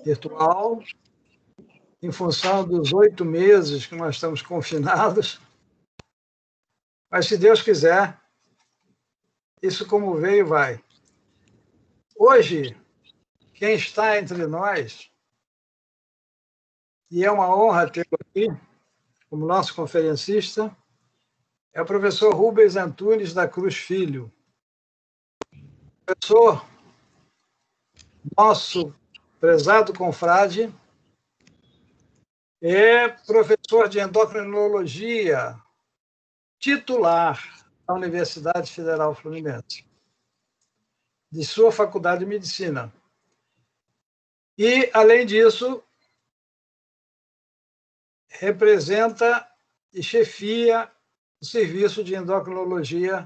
virtual, em função dos 8 meses que nós estamos confinados. Mas, se Deus quiser, isso como veio, vai. Hoje, quem está entre nós, e é uma honra tê-lo aqui, como nosso conferencista, é o professor Rubens Antunes da Cruz Filho. Professor, nosso prezado confrade, é professor de endocrinologia titular da Universidade Federal Fluminense, de sua Faculdade de Medicina. E, além disso, representa e chefia o serviço de endocrinologia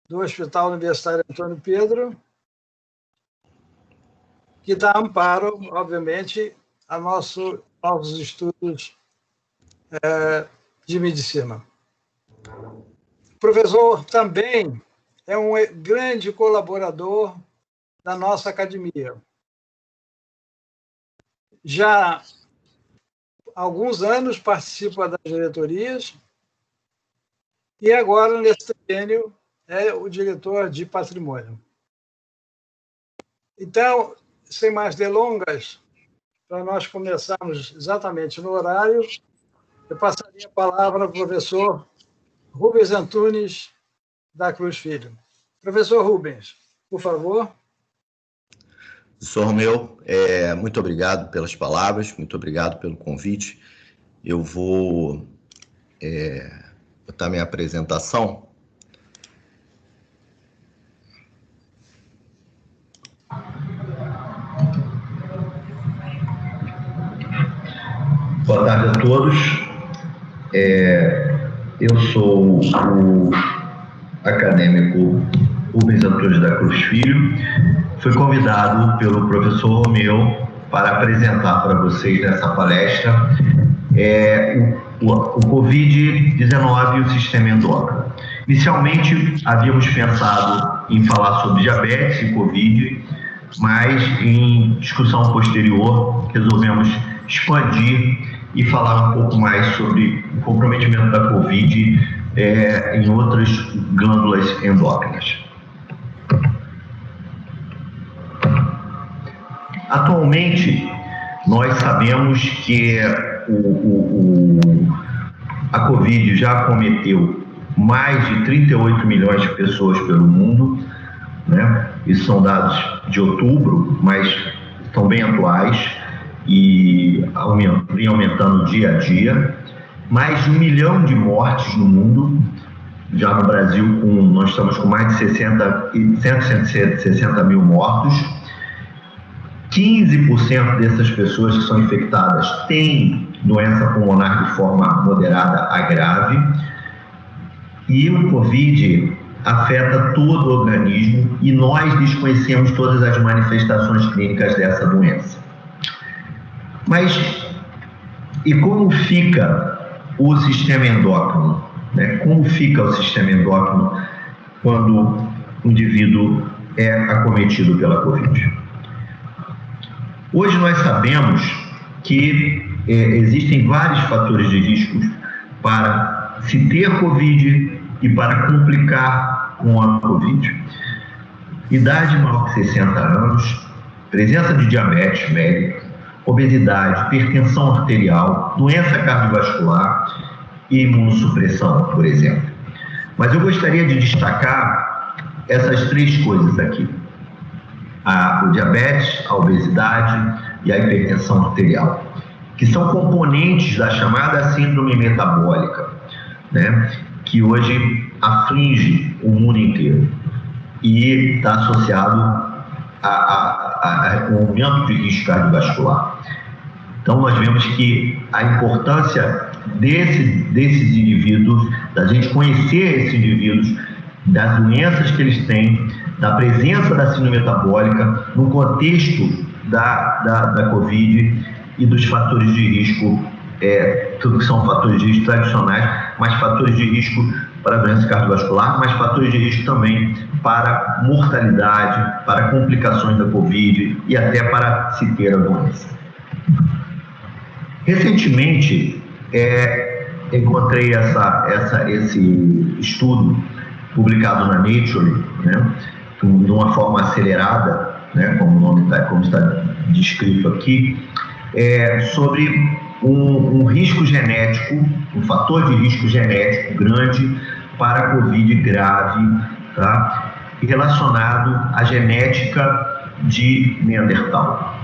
do Hospital Universitário Antônio Pedro, que dá amparo, obviamente, a nossos estudos de medicina. O professor também é um grande colaborador da nossa academia. Já há alguns anos participa das diretorias e agora, nesse triênio, é o diretor de patrimônio. Então, sem mais delongas, para nós começarmos exatamente no horário, eu passaria a palavra ao professor Rubens Antunes da Cruz Filho. Professor Rubens, por favor. Professor Romeu, muito obrigado pelas palavras, muito obrigado pelo convite. Eu vou botar minha apresentação. Boa tarde a todos. Eu sou o acadêmico Rubens Antunes da Cruz Filho. Fui convidado pelo professor Romeu para apresentar para vocês nessa palestra o Covid-19 e o sistema endócrino. Inicialmente, havíamos pensado em falar sobre diabetes e Covid, mas em discussão posterior resolvemos expandir e falar um pouco mais sobre o comprometimento da Covid em outras glândulas endócrinas. Atualmente, nós sabemos que a Covid já acometeu mais de 38 milhões de pessoas pelo mundo, né? Isso são dados de outubro, mas estão bem atuais e aumentando dia a dia. Mais de 1 milhão de mortes no mundo. Já no Brasil, nós estamos com mais de 160 mil mortos. 15% dessas pessoas que são infectadas têm doença pulmonar de forma moderada a grave. E o Covid afeta todo o organismo e nós desconhecemos todas as manifestações clínicas dessa doença. Mas, e como fica o sistema endócrino? Né? Como fica o sistema endócrino quando o indivíduo é acometido pela Covid? Hoje nós sabemos que existem vários fatores de risco para se ter Covid e para complicar com a Covid. Idade maior que 60 anos, presença de diabetes médica, obesidade, hipertensão arterial, doença cardiovascular e imunossupressão, por exemplo. Mas eu gostaria de destacar essas 3 coisas aqui. O diabetes, a obesidade e a hipertensão arterial, que são componentes da chamada síndrome metabólica, né, que hoje aflige o mundo inteiro e está associado com um aumento de risco cardiovascular. Então, nós vemos que a importância desses indivíduos, da gente conhecer esses indivíduos, das doenças que eles têm, da presença da síndrome metabólica no contexto da Covid e dos fatores de risco, tudo que são fatores de risco tradicionais, mas fatores de risco para doença cardiovascular, mas fatores de risco também para mortalidade, para complicações da Covid e até para se ter a doença. Recentemente, encontrei esse estudo publicado na Nature, né, de uma forma acelerada, né, como está descrito aqui, sobre um risco genético, um fator de risco genético grande para a Covid grave, tá, relacionado à genética de Neandertal.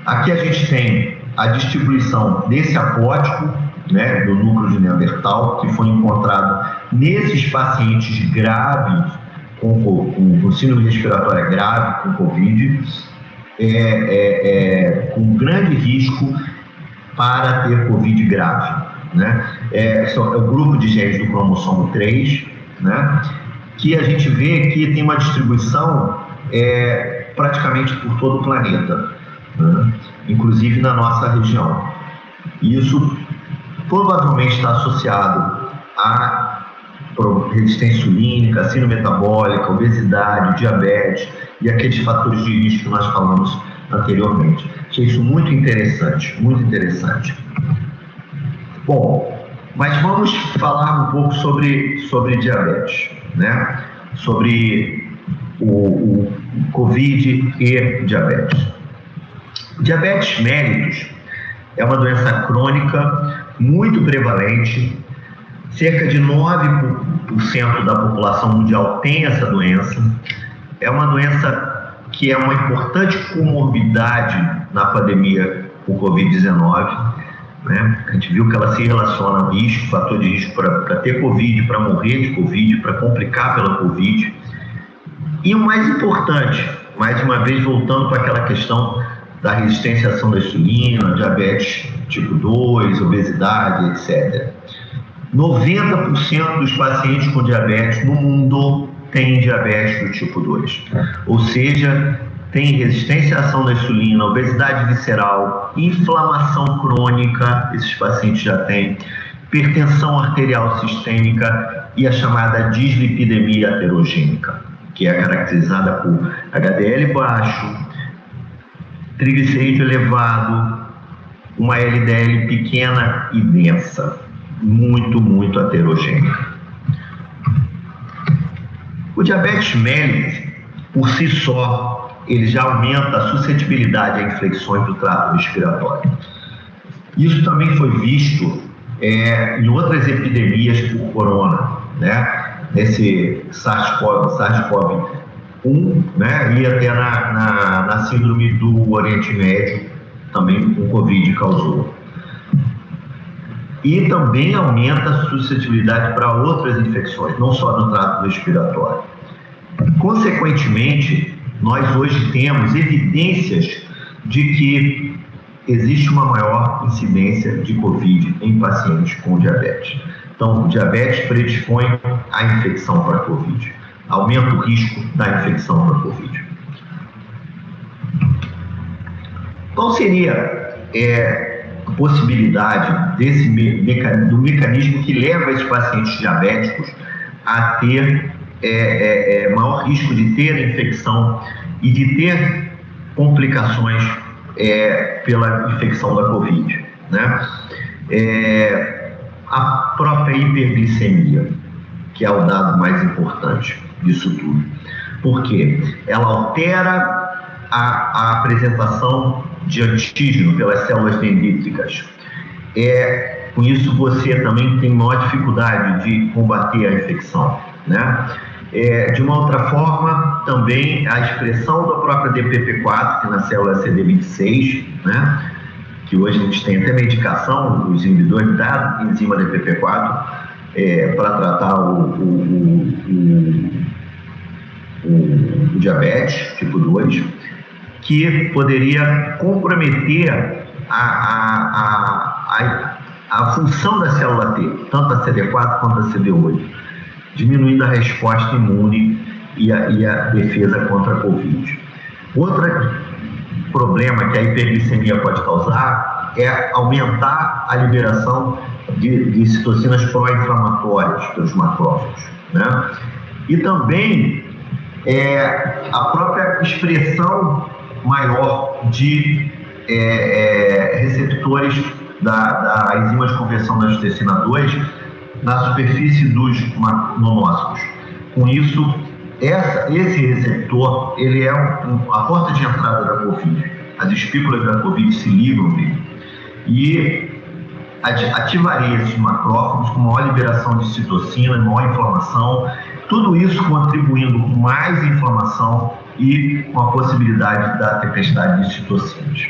Aqui a gente tem a distribuição desse apótipo, né, do núcleo de Neandertal, que foi encontrado nesses pacientes graves com síndrome respiratória grave, com Covid, com grande risco para ter Covid grave, né? É o grupo de genes do cromossomo 3, né, que a gente vê que tem uma distribuição praticamente por todo o planeta, né, inclusive na nossa região. Isso provavelmente está associado a resistência insulínica, síndrome metabólica, obesidade, diabetes e aqueles fatores de risco que nós falamos anteriormente. Achei isso muito interessante, muito interessante. Bom, mas vamos falar um pouco sobre diabetes, né? Sobre o Covid e diabetes. Diabetes mellitus é uma doença crônica muito prevalente. Cerca de 9% da população mundial tem essa doença. É uma doença que é uma importante comorbidade na pandemia com Covid-19. Né? A gente viu que ela se relaciona ao risco, fator de risco para ter Covid, para morrer de Covid, para complicar pela Covid. E o mais importante, mais uma vez voltando para aquela questão da resistência à ação da insulina, diabetes tipo 2, obesidade, etc. 90% dos pacientes com diabetes no mundo têm diabetes do tipo 2. Ou seja, tem resistência à ação da insulina, obesidade visceral, inflamação crônica, esses pacientes já têm, hipertensão arterial sistêmica e a chamada dislipidemia aterogênica, que é caracterizada por HDL baixo, triglicerídeo elevado, uma LDL pequena e densa, muito heterogênea. O diabetes mellitus, por si só, ele já aumenta a suscetibilidade a infecções do trato respiratório. Isso também foi visto em outras epidemias por corona, né? Nesse SARS-CoV-1, né? E até na síndrome do Oriente Médio, também com Covid causou. E também aumenta a suscetibilidade para outras infecções, não só no trato respiratório. Consequentemente, nós hoje temos evidências de que existe uma maior incidência de Covid em pacientes com diabetes. Então, o diabetes predispõe à infecção para Covid, aumenta o risco da infecção para Covid. Qual seria a possibilidade do mecanismo que leva esses pacientes diabéticos a ter maior risco de ter infecção e de ter complicações pela infecção da Covid, né? A própria hiperglicemia, que é o dado mais importante disso tudo. Por quê? Ela altera a apresentação de antígeno pelas células dendríticas. Com isso, você também tem maior dificuldade de combater a infecção, né? De uma outra forma, também a expressão da própria DPP4, que na célula CD26, né? Que hoje a gente tem até medicação, os inibidores da enzima DPP4, para tratar o diabetes tipo 2, que poderia comprometer a função da célula T, tanto a CD4 quanto a CD8, diminuindo a resposta imune e a defesa contra a Covid. Outro problema que a hiperglicemia pode causar é aumentar a liberação de citocinas pró-inflamatórias pelos macrófagos, né? E também a própria expressão maior de receptores da enzima de conversão da angiotensina 2 na superfície dos monócitos. Com isso, esse receptor, ele é a porta de entrada da COVID. As espículas da COVID se ligam nele e ativaria esses macrófagos com maior liberação de citocina, maior inflamação, tudo isso contribuindo com mais inflamação e com a possibilidade da tempestade de citocinas.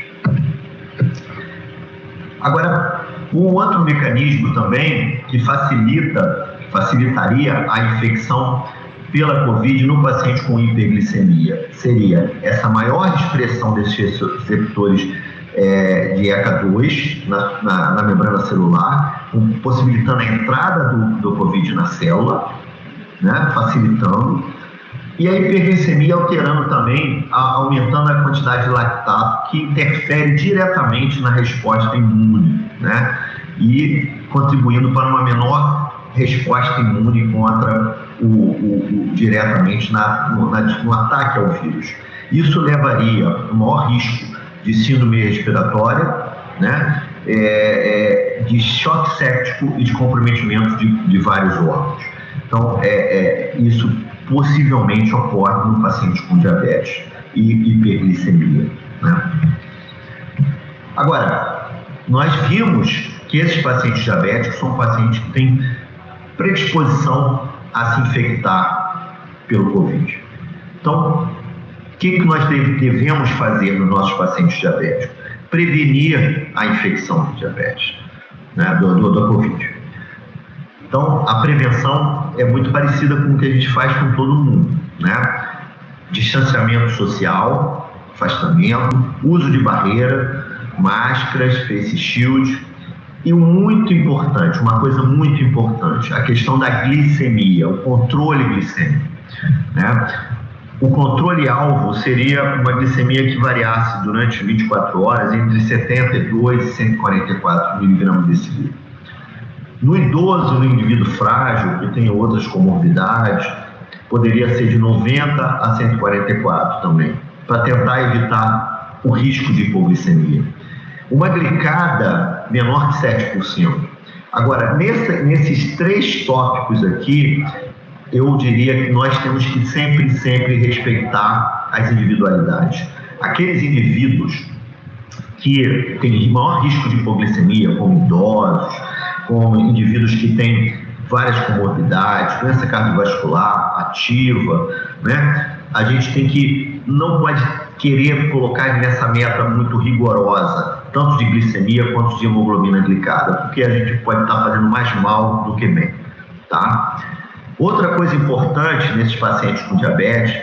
Agora, um outro mecanismo também que facilitaria a infecção pela COVID no paciente com hiperglicemia seria essa maior expressão desses receptores de ECA2 na membrana celular, possibilitando a entrada do COVID na célula, né, facilitando, e a hiperglicemia alterando também, aumentando a quantidade de lactato, que interfere diretamente na resposta imune, né, e contribuindo para uma menor resposta imune contra diretamente no ataque ao vírus. Isso levaria a um maior risco de síndrome respiratória, né, de choque séptico e de comprometimento de vários órgãos. Então, isso possivelmente ocorre no paciente com diabetes e hiperglicemia, né? Agora, nós vimos que esses pacientes diabéticos são pacientes que têm predisposição a se infectar pelo COVID. Então, o que nós devemos fazer nos nossos pacientes diabéticos? Prevenir a infecção do diabetes, né, da COVID. Então, a prevenção é muito parecida com o que a gente faz com todo mundo, né? Distanciamento social, afastamento, uso de barreira, máscaras, face shield e muito importante, uma coisa muito importante, a questão da glicemia, o controle glicêmico, né? O controle-alvo seria uma glicemia que variasse durante 24 horas entre 72 e 144 mg decilitro. No idoso, no indivíduo frágil, que tem outras comorbidades, poderia ser de 90 a 144 também, para tentar evitar o risco de hipoglicemia. Uma glicada menor que 7%. Agora, nesses três tópicos aqui, eu diria que nós temos que sempre respeitar as individualidades. Aqueles indivíduos que têm maior risco de hipoglicemia, como idosos, como indivíduos que têm várias comorbidades, doença cardiovascular ativa, né? A gente não pode querer colocar nessa meta muito rigorosa, tanto de glicemia quanto de hemoglobina glicada, porque a gente pode estar fazendo mais mal do que bem, tá? Outra coisa importante nesses pacientes com diabetes,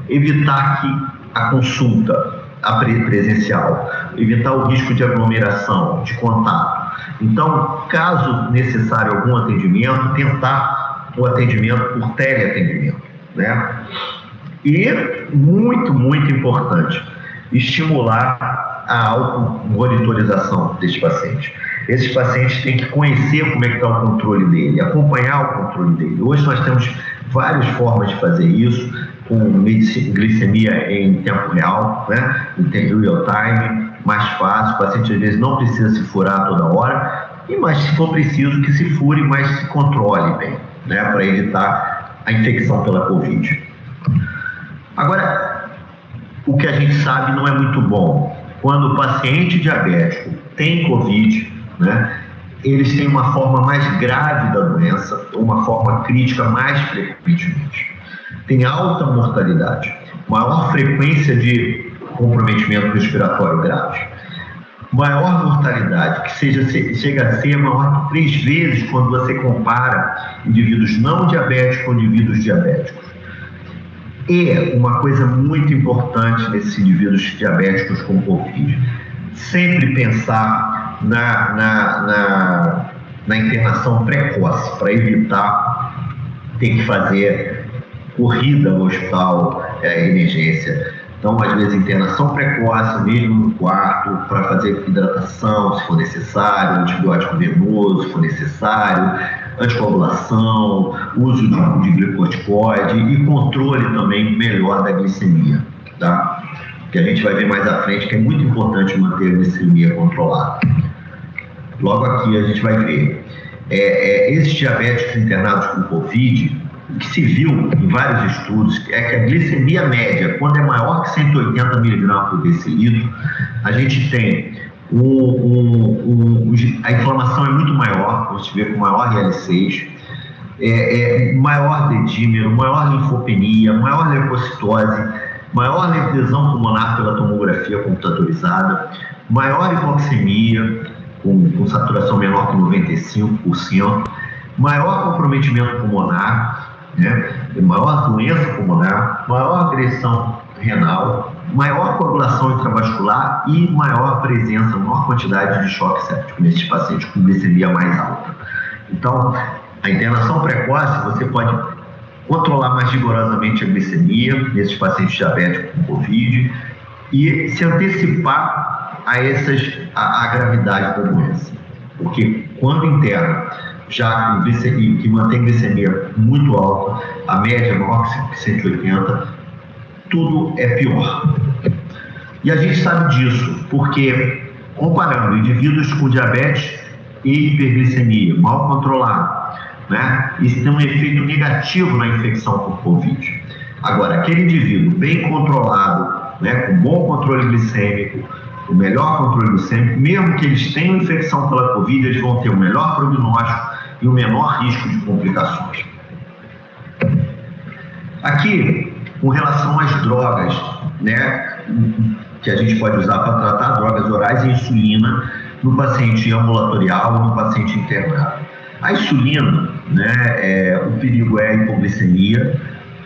evitar que a consulta presencial, evitar o risco de aglomeração, de contato. Então, caso necessário algum atendimento, tentar o atendimento por teleatendimento, né? E, muito importante, estimular a automonitorização desses pacientes. Esses pacientes têm que conhecer como é que está o controle dele, acompanhar o controle dele. Hoje nós temos várias formas de fazer isso, com glicemia em tempo real, né? Em real time, mais fácil. O paciente às vezes não precisa se furar toda hora, mas se for preciso que se fure, mas se controle bem, né? Para evitar a infecção pela COVID. Agora, o que a gente sabe não é muito bom. Quando o paciente diabético tem COVID, né, eles têm uma forma mais grave da doença, uma forma crítica mais frequentemente. Tem alta mortalidade, maior frequência de comprometimento respiratório grave, maior mortalidade, que chega a ser maior que 3 vezes quando você compara indivíduos não diabéticos com indivíduos diabéticos. E uma coisa muito importante nesses indivíduos diabéticos com COVID, sempre pensar na internação precoce, para evitar ter que fazer corrida no hospital, emergência, Então, às vezes, internação precoce, mesmo no quarto, para fazer hidratação, se for necessário, antibiótico venoso, se for necessário, anticoagulação, uso de glicocorticoide e controle também melhor da glicemia, tá? Que a gente vai ver mais à frente que é muito importante manter a glicemia controlada. Logo aqui a gente vai ver. Esses diabéticos internados com Covid, o que se viu em vários estudos é que a glicemia média, quando é maior que 180 mg por decilitro, a gente tem a inflamação é muito maior, a gente vê com maior IL-6, maior dedímero, maior linfopenia, maior leucocitose, maior lesão pulmonar pela tomografia computadorizada, maior hipoxemia, com saturação menor que 95%, maior comprometimento pulmonar, né? Maior doença pulmonar, maior agressão renal, maior coagulação intravascular e maior quantidade de choque séptico nesses pacientes com glicemia mais alta. Então, a internação precoce, você pode controlar mais rigorosamente a glicemia nesses pacientes diabéticos com Covid e se antecipar a gravidade da doença. Porque quando interna, já que mantém glicemia muito alta, a média maior que 180, tudo é pior. E a gente sabe disso, porque comparando indivíduos com diabetes e hiperglicemia mal controlado, né, isso tem um efeito negativo na infecção por Covid. Agora, aquele indivíduo bem controlado, né, com bom controle glicêmico, o melhor controle glicêmico, mesmo que eles tenham infecção pela Covid, eles vão ter o melhor prognóstico e o menor risco de complicações. Aqui, com relação às drogas, né, que a gente pode usar para tratar drogas orais e insulina no paciente ambulatorial ou no paciente internado. A insulina, né, o perigo é a hipoglicemia,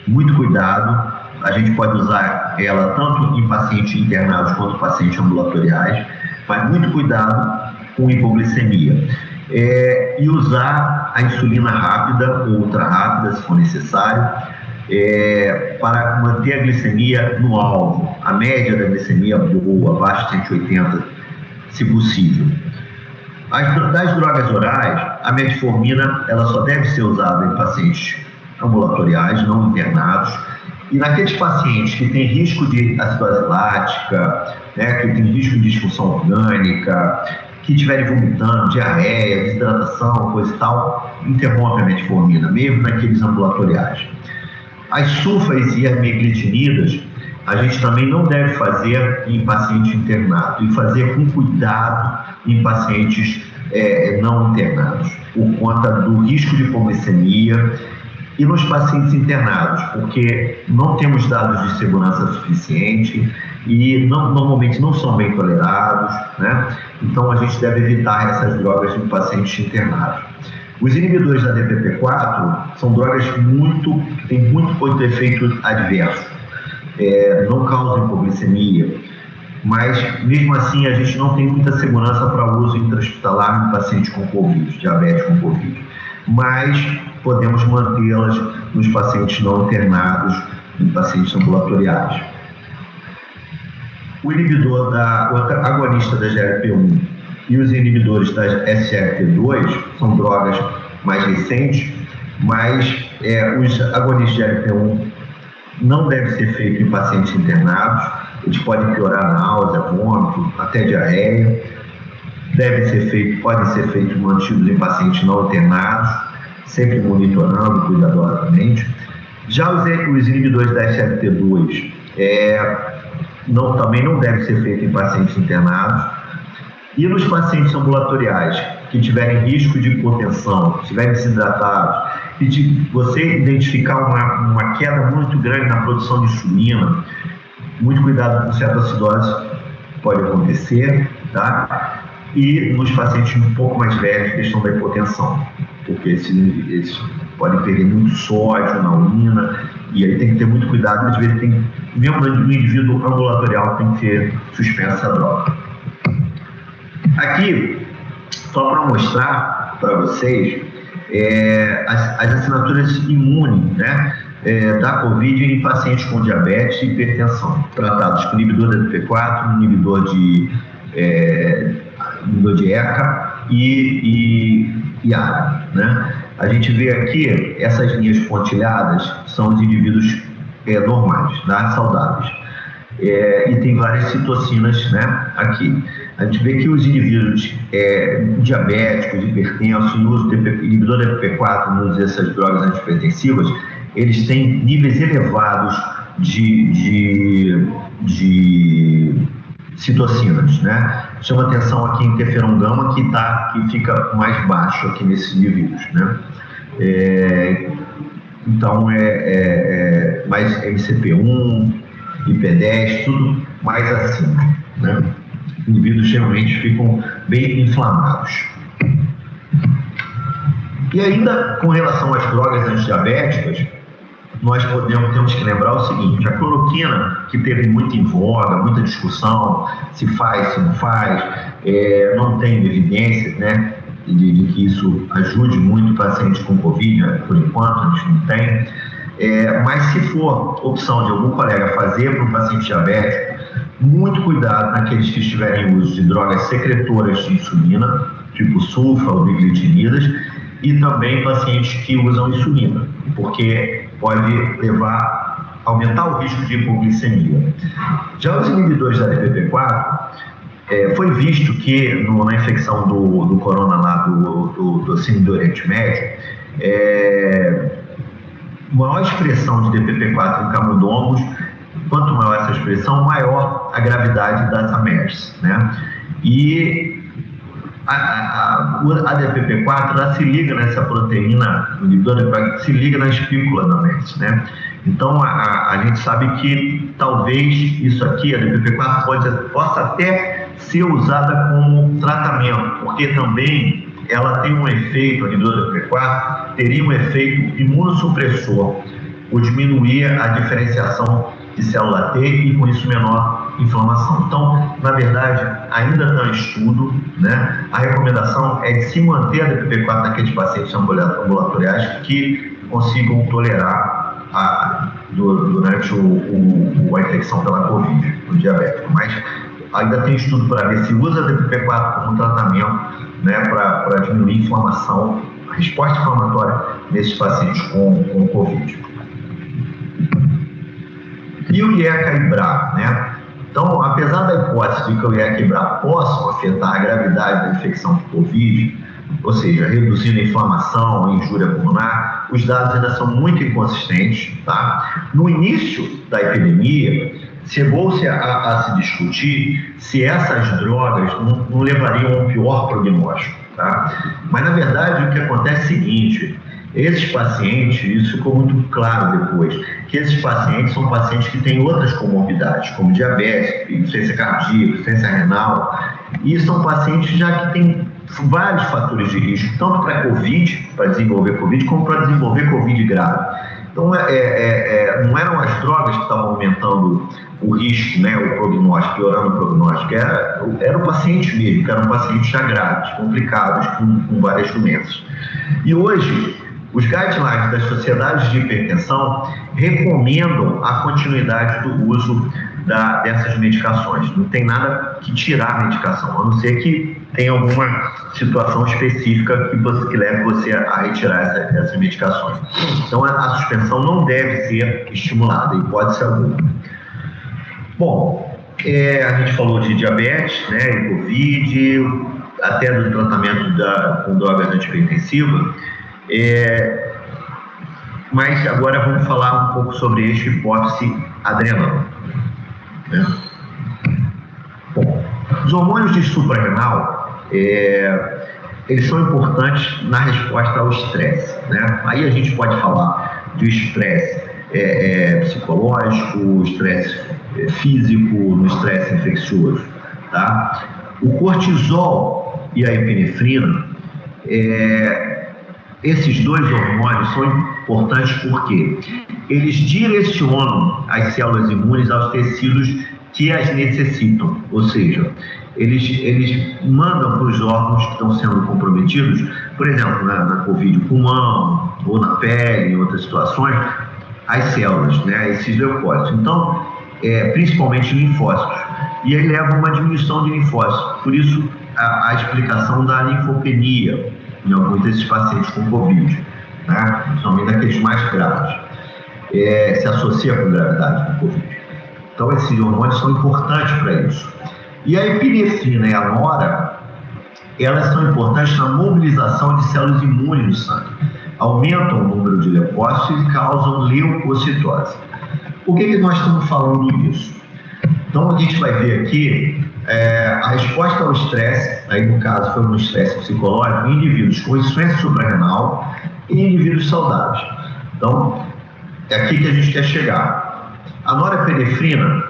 muito cuidado. A gente pode usar ela tanto em pacientes internados quanto pacientes ambulatoriais, mas muito cuidado com hipoglicemia. E usar a insulina rápida ou ultra rápida, se for necessário, para manter a glicemia no alvo, a média da glicemia boa, abaixo de 180, se possível. Das drogas orais, a metformina ela só deve ser usada em pacientes ambulatoriais, não internados, e naqueles pacientes que têm risco de acidose lática, né, que têm risco de disfunção orgânica, que estiverem vomitando, diarreia, desidratação, coisa e tal, interrompe a metformina, mesmo naqueles ambulatoriais. As sulfas e as meglitinidas, a gente também não deve fazer em paciente internado, e fazer com cuidado em pacientes não internados, por conta do risco de hipoglicemia, e nos pacientes internados, porque não temos dados de segurança suficiente e normalmente não são bem tolerados, né? Então a gente deve evitar essas drogas em pacientes internados. Os inibidores da DPP-4 são drogas que têm muito efeito adverso, não causam hipoglicemia, mas mesmo assim a gente não tem muita segurança para uso intra-hospitalar em pacientes com Covid, diabetes com Covid, mas podemos mantê-las nos pacientes não internados, em pacientes ambulatoriais. O inibidor o agonista da GLP-1 e os inibidores da SGLT2 são drogas mais recentes, mas os agonistas de GLP-1 não devem ser feitos em pacientes internados, eles podem piorar náusea, vômito, até diarreia. Podem ser feitos mantidos em pacientes não internados, sempre monitorando cuidadosamente. Já os inibidores da SGLT2 também não devem ser feitos em pacientes internados. E nos pacientes ambulatoriais que tiverem risco de hipotensão, estiverem desidratados, e de você identificar uma queda muito grande na produção de insulina, muito cuidado com cetoacidose, pode acontecer, tá? E nos pacientes um pouco mais velhos, questão da hipotensão, porque eles podem perder muito sódio na urina, e aí tem que ter muito cuidado, às vezes mesmo no indivíduo ambulatorial tem que ser suspensa a droga. Aqui, só para mostrar para vocês as assinaturas imunes, né? da Covid em pacientes com diabetes e hipertensão, tratados com inibidor da DPP4, inibidor de ECA e ARA, né? A gente vê aqui, essas linhas pontilhadas são os indivíduos normais, né, saudáveis. E tem várias citocinas, né, aqui. A gente vê que os indivíduos diabéticos, hipertensos, no uso do inibidor da DPP4, no uso dessas drogas antihipertensivas, eles têm níveis elevados de citocinas, né? Chama atenção aqui interferon gama, que fica mais baixo aqui nesses indivíduos, né? Então, mais MCP1, IP10, tudo mais acima, né? Os indivíduos geralmente ficam bem inflamados. E ainda com relação às drogas antidiabéticas, nós temos que lembrar o seguinte: a cloroquina, que teve muito em voga, muita discussão, se faz, se não faz, não tem evidência, né, de que isso ajude muito o paciente com Covid, né? Por enquanto a gente não tem, mas se for opção de algum colega fazer para um paciente diabético, muito cuidado naqueles que estiverem em uso de drogas secretoras de insulina, tipo sulfa ou biglitinidas, e também pacientes que usam insulina, porque pode aumentar o risco de hipoglicemia. Já os inibidores da DPP4, foi visto que na infecção do corona lá, do síndrome do Oriente Médio, maior expressão de DPP4 em camundongos, quanto maior essa expressão, maior a gravidade das AMERS, né? E a DPP4 ela se liga nessa proteína, se liga na espícula da MERS, né? Então a gente sabe que talvez isso aqui, a DPP4, possa até ser usada como tratamento, porque também ela tem um efeito, a DPP4 teria um efeito imunossupressor, por diminuir a diferenciação de célula T e com isso menor inflamação. Então, na verdade, ainda está em estudo, né? A recomendação é de se manter a DPP4 naqueles pacientes ambulatoriais que consigam tolerar durante a infecção pela Covid, no diabético. Mas ainda tem estudo para ver se usa a DPP4 como tratamento, né, para diminuir a inflamação, a resposta inflamatória nesses pacientes com Covid. E o IECA e BRA, né? Então, apesar da hipótese de que o IECA e BRA possam afetar a gravidade da infecção por Covid, ou seja, reduzindo a inflamação, a injúria pulmonar, os dados ainda são muito inconsistentes, tá? No início da epidemia, chegou-se a se discutir se essas drogas não levariam a um pior prognóstico, tá? Mas, na verdade, o que acontece é o seguinte: esses pacientes, isso ficou muito claro depois, que esses pacientes são pacientes que têm outras comorbidades, como diabetes, insuficiência cardíaca, insuficiência renal, e são pacientes já que têm vários fatores de risco, tanto para Covid, para desenvolver Covid, como para desenvolver Covid grave. Então, não eram as drogas que estavam aumentando o risco, né, o prognóstico, piorando o prognóstico, era o paciente mesmo, que eram pacientes já graves, complicados, com várias doenças. E hoje, os guidelines das sociedades de hipertensão recomendam a continuidade do uso dessas medicações. Não tem nada que tirar a medicação, a não ser que tenha alguma situação específica que leve você a retirar essas medicações. Então, a suspensão não deve ser estimulada, hipótese alguma. Bom, a gente falou de diabetes, né, e Covid, até do tratamento com drogas antihipertensivas. Mas agora vamos falar um pouco sobre eixo hipófise adrenal, né? Bom, os hormônios de suprarrenal, eles são importantes na resposta ao estresse, né? Aí a gente pode falar de estresse psicológico, o estresse físico, no estresse infeccioso, tá? O cortisol e a epinefrina, esses dois hormônios são importantes porque eles direcionam as células imunes aos tecidos que as necessitam, ou seja, eles mandam para os órgãos que estão sendo comprometidos, por exemplo, na Covid, pulmão, ou na pele, em outras situações, às células, né, a esses leucócitos. Então, principalmente linfócitos. E aí leva a uma diminuição de linfócitos. Por isso, a explicação da linfopenia em alguns desses pacientes com Covid, né, principalmente daqueles mais graves, se associa com gravidade do Covid. Então, esses hormônios são importantes para isso. E a epinefrina e a nora, elas são importantes na mobilização de células imunes no sangue. Aumentam o número de leucócitos e causam leucocitose. Por que nós estamos falando disso? Então, a gente vai ver aqui a resposta ao estresse, aí no caso foi um estresse psicológico, em indivíduos com insuficiência suprarrenal e indivíduos saudáveis. Então, é aqui que a gente quer chegar. A norepinefrina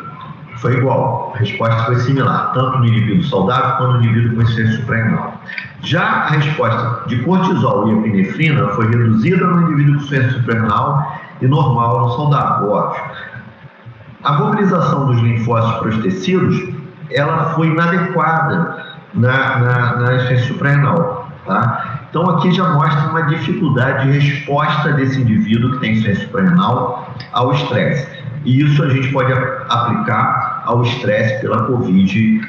foi igual, a resposta foi similar, tanto no indivíduo saudável quanto no indivíduo com insuficiência suprarrenal. Já a resposta de cortisol e epinefrina foi reduzida no indivíduo com insuficiência suprarrenal e normal no saudável, óbvio. A mobilização dos linfócitos para os tecidos, ela foi inadequada na insuficiência suprarrenal, tá? Então aqui já mostra uma dificuldade de resposta desse indivíduo que tem insuficiência suprarrenal ao estresse. E isso a gente pode aplicar ao estresse pela Covid,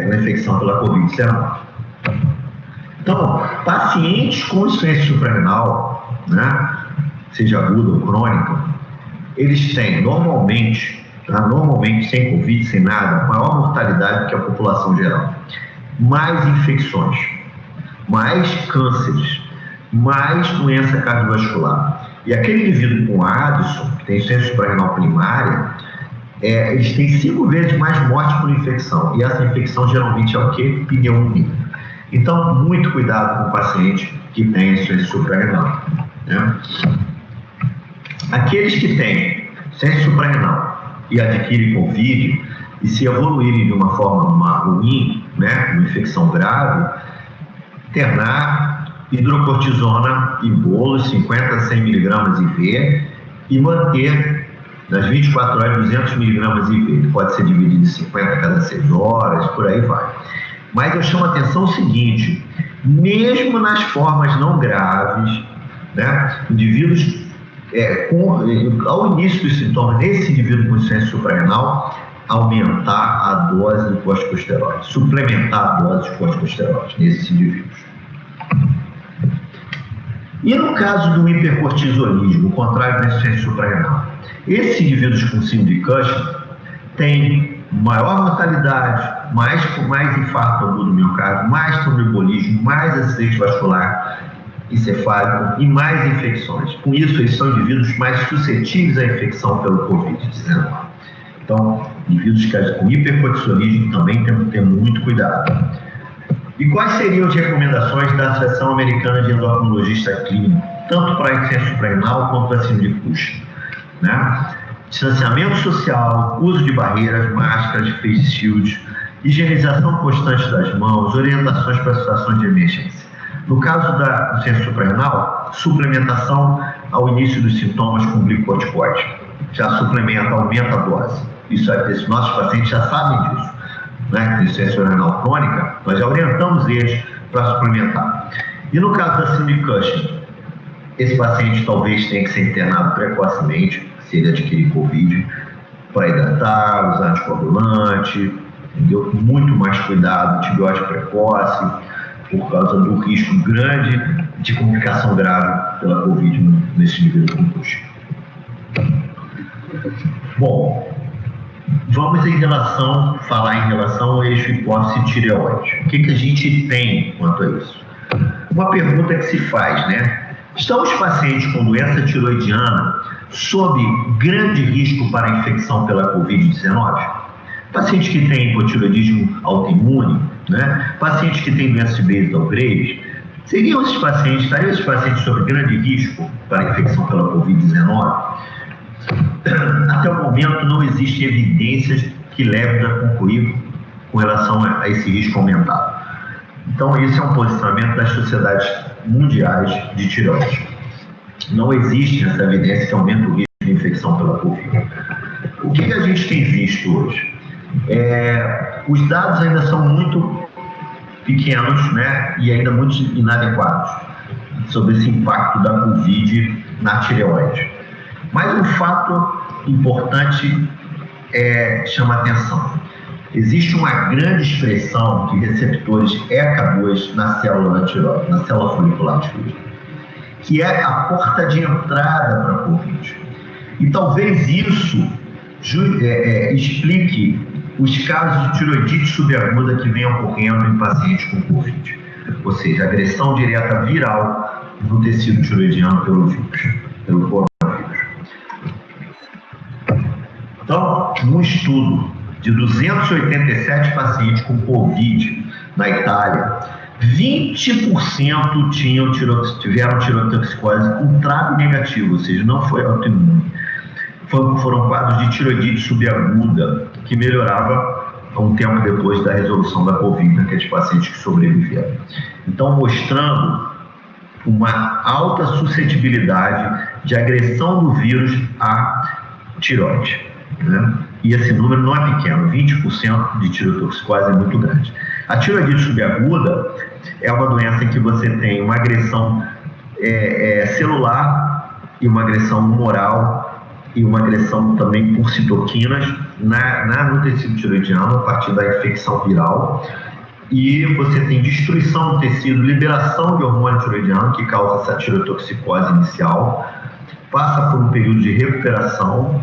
na infecção pela Covid-19. Então, pacientes com insuficiência suprarrenal, né, seja aguda ou crônica, eles têm normalmente, sem Covid, sem nada, maior mortalidade que a população geral. Mais infecções, mais cânceres, mais doença cardiovascular. E aquele indivíduo com Addison, que tem insuficiência suprarrenal primária, eles têm 5 vezes mais morte por infecção. E essa infecção geralmente é o quê? Pneumonia. Então, muito cuidado com o paciente que tem insuficiência suprarrenal, né? Aqueles que têm insuficiência suprarrenal e adquirem Covid, e se evoluírem de uma forma ruim, né, uma infecção grave, internar hidrocortisona em bolos, 50 a 100 mg IV, e manter nas 24 horas 200 mg IV. Pode ser dividido em 50 a cada 6 horas, por aí vai. Mas eu chamo a atenção o seguinte: mesmo nas formas não graves, né, indivíduos ao início dos sintomas, nesse indivíduo com insuficiência suprarrenal, aumentar a dose de corticosteroide, suplementar a dose de corticosteroide nesses indivíduos. E no caso do hipercortisolismo, o contrário da insuficiência suprarrenal, esses indivíduos com síndrome de Cushing têm maior mortalidade, mais infarto agudo do miocárdio, mais tromboembolismo, mais acidente vascular encefálico e mais infecções. Com isso, eles são indivíduos mais suscetíveis à infecção pelo Covid-19. Então, indivíduos com hipercortisolismo também temos que ter muito cuidado. E quais seriam as recomendações da Associação Americana de Endocrinologista Clínico, tanto para a insuficiência suprarrenal quanto para a síndrome de Cushing, né? Distanciamento social, uso de barreiras, máscaras, face shields, higienização constante das mãos, orientações para situações de emergência. No caso da insuficiência suprarrenal, suplementação ao início dos sintomas com glicocorticoide. Já suplementa, aumenta a dose. Esses nossos pacientes já sabem disso, né? Insuficiência suprarrenal crônica, nós já orientamos eles para suplementar. E no caso da síndrome de Cushing, esse paciente talvez tenha que ser internado precocemente, se ele adquirir Covid, para hidratar, usar anticoagulante, entendeu? Com muito mais cuidado, antibiótico precoce, por causa do risco grande de complicação grave pela Covid nesse nível de Cushing. Bom, vamos falar em relação ao eixo hipófise tireoide. O que a gente tem quanto a isso? Uma pergunta que se faz, né? Estão os pacientes com doença tiroidiana sob grande risco para a infecção pela Covid-19? Pacientes que têm hipotiroidismo autoimune, né? Pacientes que têm doença de Basal-Graves, estariam esses pacientes sob grande risco para a infecção pela Covid-19? Até o momento não existem evidências que levem a concluir com relação a esse risco aumentado. Então, esse é um posicionamento das sociedades mundiais de tireoide. Não existe essa evidência que aumenta o risco de infecção pela Covid. O que a gente tem visto hoje? Os dados ainda são muito pequenos, né, e ainda muito inadequados sobre esse impacto da Covid na tireoide. Mas um fato importante chama atenção. Existe uma grande expressão de receptores ECA2 na célula da tireoide, na célula folicular tireoide, que é a porta de entrada para a COVID. E talvez isso explique os casos de tireoidite subaguda que vem ocorrendo em pacientes com COVID, ou seja, agressão direta viral no tecido tireoidiano pelo vírus, pelo coronavírus. Então, num estudo de 287 pacientes com COVID na Itália, 20% tiveram tireotoxicose com trago negativo, ou seja, não foi autoimune. Foram quadros de tireoidite subaguda que melhorava um tempo depois da resolução da COVID naqueles pacientes que sobreviveram. Então, mostrando uma alta suscetibilidade de agressão do vírus à tireoide, né? E esse número não é pequeno, 20% de tireotoxicose é muito grande. A tireoidite subaguda é uma doença em que você tem uma agressão celular e uma agressão humoral e uma agressão também por citoquinas no tecido tireoidiano a partir da infecção viral. E você tem destruição do tecido, liberação de hormônio tireoidiano que causa essa tireotoxicose inicial, passa por um período de recuperação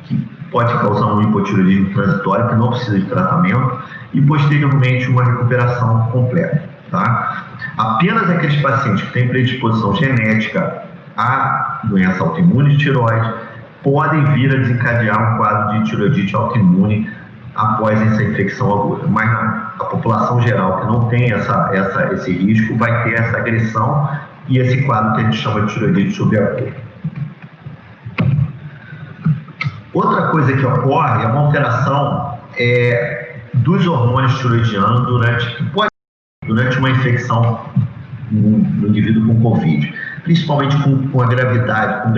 que pode causar um hipotireoidismo transitório que não precisa de tratamento e posteriormente uma recuperação completa, tá? Apenas aqueles pacientes que têm predisposição genética à doença autoimune de tireoide podem vir a desencadear um quadro de tireoidite autoimune após essa infecção aguda, mas a população geral que não tem esse risco vai ter essa agressão e esse quadro que a gente chama de tireoidite subaguda. Outra coisa que ocorre é uma alteração dos hormônios tireoidianos durante uma infecção no indivíduo com COVID, principalmente com gravidade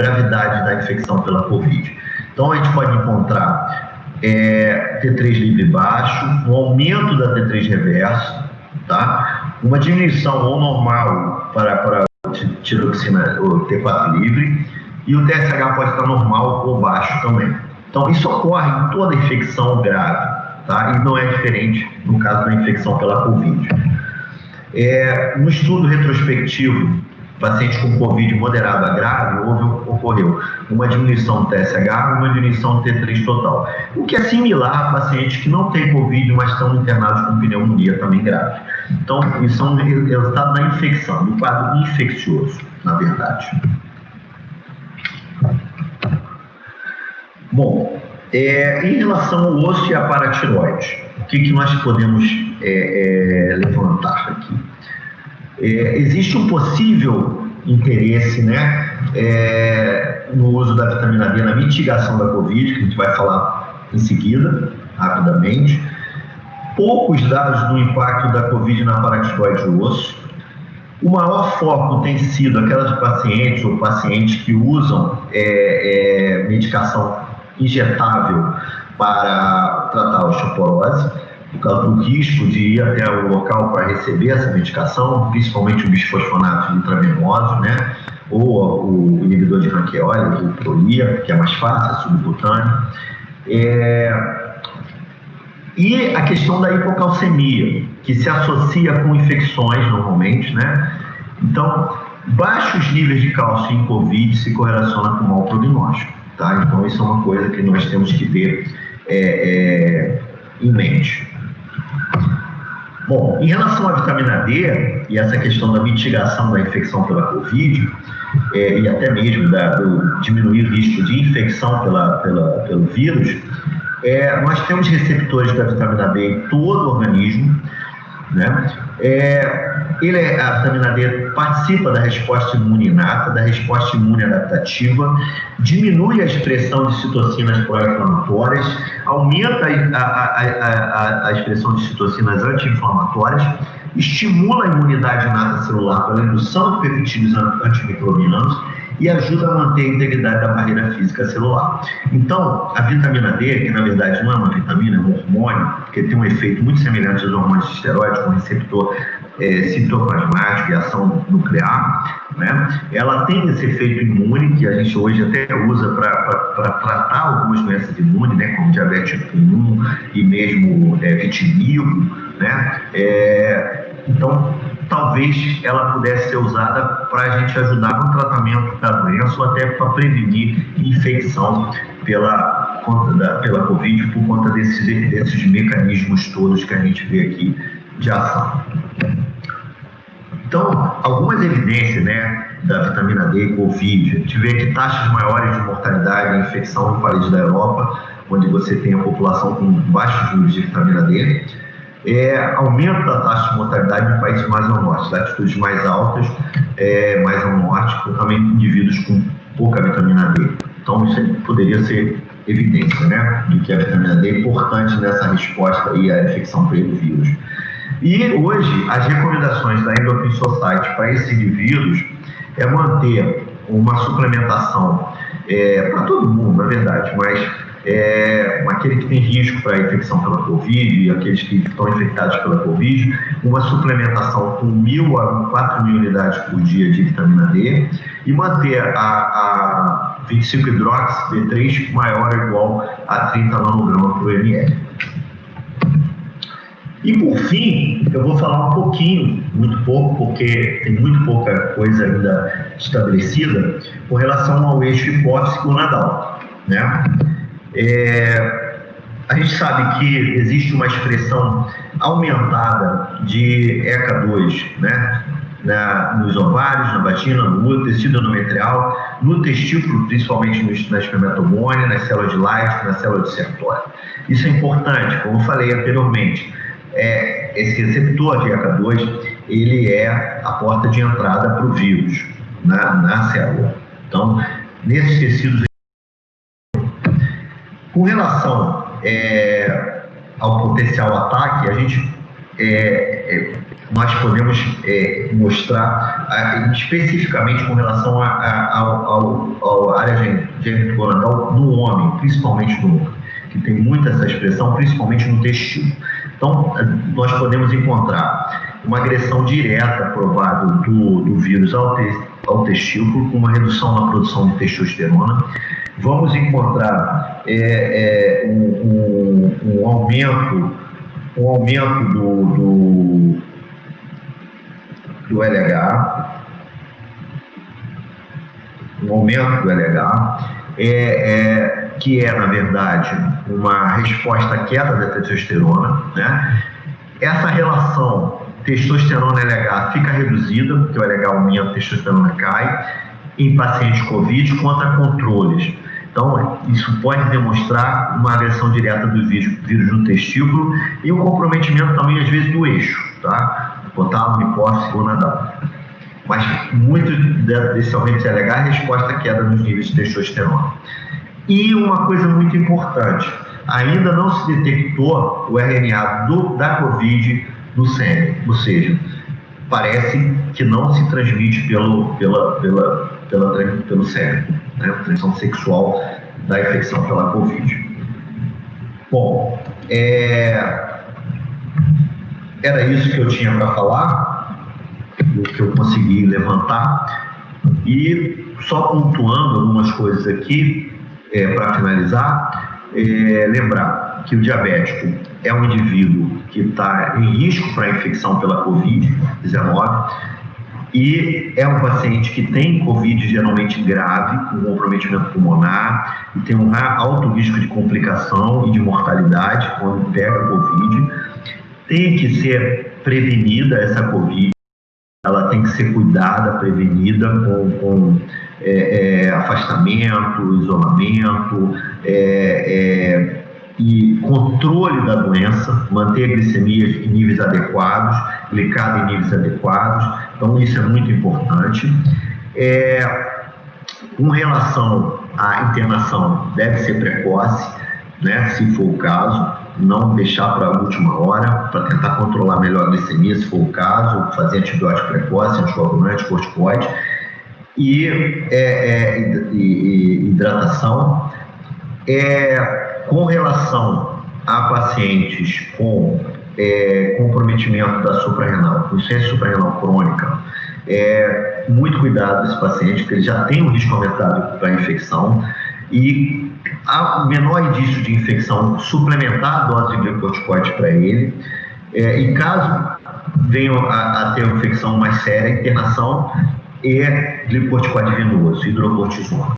da infecção pela COVID. Então, a gente pode encontrar T3 livre baixo, um aumento da T3 reverso, tá? Uma diminuição ou normal para tiroxina ou T4 livre, e o TSH pode estar normal ou baixo também. Então, isso ocorre em toda infecção grave, tá? E não é diferente no caso da infecção pela COVID. No estudo retrospectivo, pacientes com COVID moderado a grave, ocorreu uma diminuição do TSH e uma diminuição do T3 total. O que é similar a pacientes que não têm COVID, mas estão internados com pneumonia também grave. Então, isso é um resultado da infecção, do quadro infeccioso, na verdade. Bom, em relação ao osso e à paratireoide, o que nós podemos levantar aqui? Existe um possível interesse, né, no uso da vitamina D na mitigação da COVID, que a gente vai falar em seguida, rapidamente. Poucos dados do impacto da COVID na paratireoide do osso. O maior foco tem sido aquelas pacientes ou pacientes que usam medicação injetável para tratar a osteoporose, por causa do risco de ir até o local para receber essa medicação, principalmente o bisfosfonato intravenoso, né? Ou o inibidor de ranqueólise, o Prolia, que é mais fácil, é subcutâneo. E a questão da hipocalcemia, que se associa com infecções normalmente, né? Então, baixos níveis de cálcio em COVID se correlaciona com mau prognóstico, tá? Então, isso é uma coisa que nós temos que ter em mente. Bom, em relação à vitamina D e essa questão da mitigação da infecção pela COVID e até mesmo do diminuir o risco de infecção pelo vírus, nós temos receptores da vitamina D em todo o organismo, né? A vitamina D participa da resposta imune inata, da resposta imune adaptativa, diminui a expressão de citocinas pró-inflamatórias, aumenta a expressão de citocinas anti-inflamatórias, estimula a imunidade inata celular pela indução de peptídeos antimicrobianos e ajuda a manter a integridade da barreira física celular. Então, a vitamina D, que na verdade não é uma vitamina, é um hormônio, porque tem um efeito muito semelhante aos hormônios de esteroide, com receptor citoplasmático e ação nuclear, né? Ela tem esse efeito imune, que a gente hoje até usa para tratar algumas doenças imunes, né? Como diabetes tipo 1 e mesmo vitiligo, né? Então, talvez ela pudesse ser usada para a gente ajudar no tratamento da doença ou até para prevenir infecção pela Covid, por conta desses mecanismos todos que a gente vê aqui de ação. Então, algumas evidências, né, da vitamina D e Covid, a gente vê que taxas maiores de mortalidade e infecção no país da Europa, onde você tem a população com baixos níveis de vitamina D, aumento da taxa de mortalidade em países mais ao norte, latitudes mais altas, mais ao norte, também indivíduos com pouca vitamina D. Então, isso poderia ser evidência, né, de que a vitamina D é importante nessa resposta aí à infecção pelo vírus. E hoje, as recomendações da Endocrine Society para esses indivíduos é manter uma suplementação para todo mundo, na verdade, mas aquele que tem risco para a infecção pela Covid e aqueles que estão infectados pela Covid, uma suplementação com 1.000 a 4.000 unidades por dia de vitamina D e manter a 25-hidroxy B3 maior ou igual a 30 nanogramas por ml. E por fim, eu vou falar um pouquinho, muito pouco, porque tem muito pouca coisa ainda estabelecida, com relação ao eixo hipófise-gonadal, né? A gente sabe que existe uma expressão aumentada de ECA2, né? Nos ovários, na vagina, no útero, tecido endometrial, no testículo, principalmente na espermatogônia, nas células de Leydig, na célula de Sertoli. Isso é importante, como eu falei anteriormente. Esse receptor de ECA2, ele é a porta de entrada para o vírus na célula. Então, nesses tecidos, com relação ao potencial ataque, a gente nós podemos mostrar especificamente com relação à área genital no homem, principalmente no homem, que tem muita essa expressão, principalmente no testículo. Então, nós podemos encontrar uma agressão direta provável do vírus ao testículo, com uma redução na produção de testosterona. Vamos encontrar um aumento do LH, que é, na verdade, uma resposta à queda da testosterona, né? Essa relação testosterona-LH fica reduzida, porque o LH aumenta, a testosterona cai, em pacientes COVID contra controles. Então, isso pode demonstrar uma agressão direta do vírus no testículo e o comprometimento também, às vezes, do eixo, tá? Hipotálamo, hipófise, gonadal. Mas muito desse aumento de LH é resposta à queda nos níveis de testosterona. E uma coisa muito importante, ainda não se detectou o RNA da Covid no sêmen, ou seja, parece que não se transmite pelo sêmen, né? A transmissão sexual da infecção pela Covid. Bom, era isso que eu tinha para falar, o que eu consegui levantar, e só pontuando algumas coisas aqui, para finalizar, lembrar que o diabético é um indivíduo que está em risco para a infecção pela Covid-19 e é um paciente que tem Covid geralmente grave, com comprometimento pulmonar e tem um alto risco de complicação e de mortalidade quando pega a Covid. Tem que ser prevenida essa Covid, ela tem que ser cuidada, prevenida com afastamento, isolamento e controle da doença, manter a glicemia em níveis adequados, glicada em níveis adequados. Então, isso é muito importante. Com relação à internação, deve ser precoce, né, se for o caso, não deixar para a última hora, para tentar controlar melhor a glicemia, se for o caso, fazer antibiótico precoce, anticoagulante, corticoide. E hidratação. Com relação a pacientes com comprometimento da suprarrenal, insuficiência suprarrenal crônica, muito cuidado desse paciente, porque ele já tem um risco aumentado para infecção, e há menor indício de infecção, suplementar a dose de glicocorticoide para ele, e caso venha a ter uma infecção mais séria, internação e glicocorticoide venoso, hidrocortisona.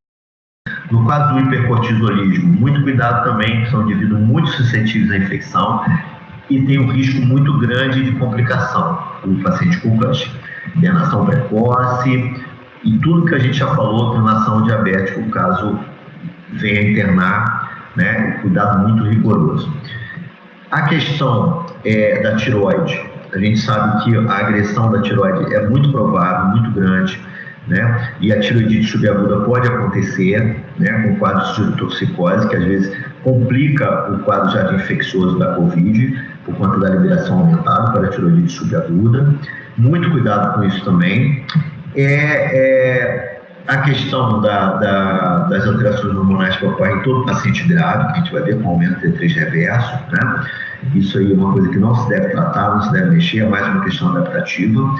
No caso do hipercortisolismo, muito cuidado também, que são indivíduos muito suscetíveis à infecção e tem um risco muito grande de complicação, o paciente com câncer, internação precoce e tudo que a gente já falou, internação diabética, caso venha internar, né, cuidado muito rigoroso. A questão da tireoide, a gente sabe que a agressão da tireoide é muito provável, muito grande, né? E a tireoidite subaguda pode acontecer, né, com quadros de toxicose, que às vezes complica o quadro já de infeccioso da COVID, por conta da liberação aumentada para a tireoidite subaguda. Muito cuidado com isso também. A questão das alterações hormonais que ocorrem em todo paciente grave, que a gente vai ver com aumento de T3 reverso, né? Isso aí é uma coisa que não se deve tratar, não se deve mexer, é mais uma questão adaptativa.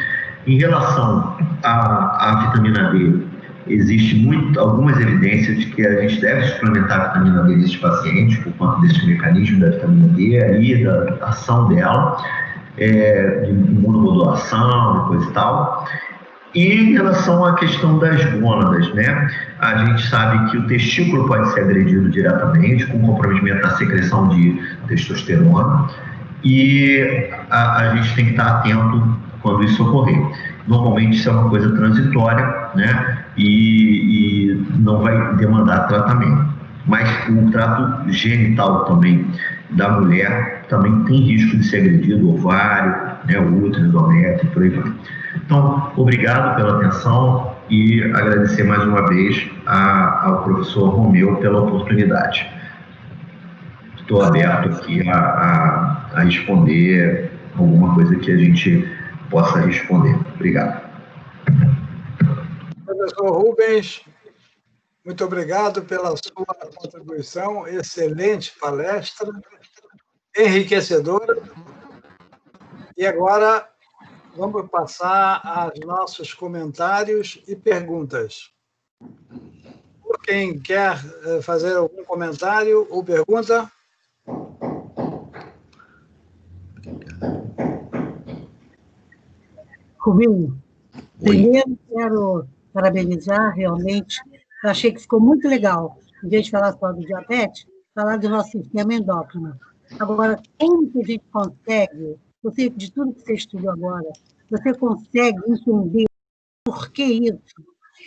Em relação à vitamina D, existe algumas evidências de que a gente deve suplementar a vitamina D nesse paciente, por conta desse mecanismo da vitamina D e da ação dela, de imunomodulação e coisa e tal. E em relação à questão das gônadas, né? A gente sabe que o testículo pode ser agredido diretamente, com comprometimento da secreção de testosterona, e a gente tem que estar atento quando isso ocorrer. Normalmente isso é uma coisa transitória, né? E não vai demandar tratamento. Mas o trato genital também da mulher também tem risco de ser agredido, o ovário, né, o útero, endométrio, por aí vai. Então, obrigado pela atenção e agradecer mais uma vez ao professor Romeu pela oportunidade. Estou aberto aqui a responder alguma coisa que a gente possa responder. Obrigado. Professor Rubens, muito obrigado pela sua contribuição, excelente palestra, enriquecedora. E agora vamos passar aos nossos comentários e perguntas. Por quem quer fazer algum comentário ou pergunta? Rubinho, primeiro quero parabenizar, realmente, eu achei que ficou muito legal, em vez de falar só do diabetes, falar do nosso sistema endócrino. Agora, como que a gente consegue, você, de tudo que você estudou agora, você consegue entender por que isso?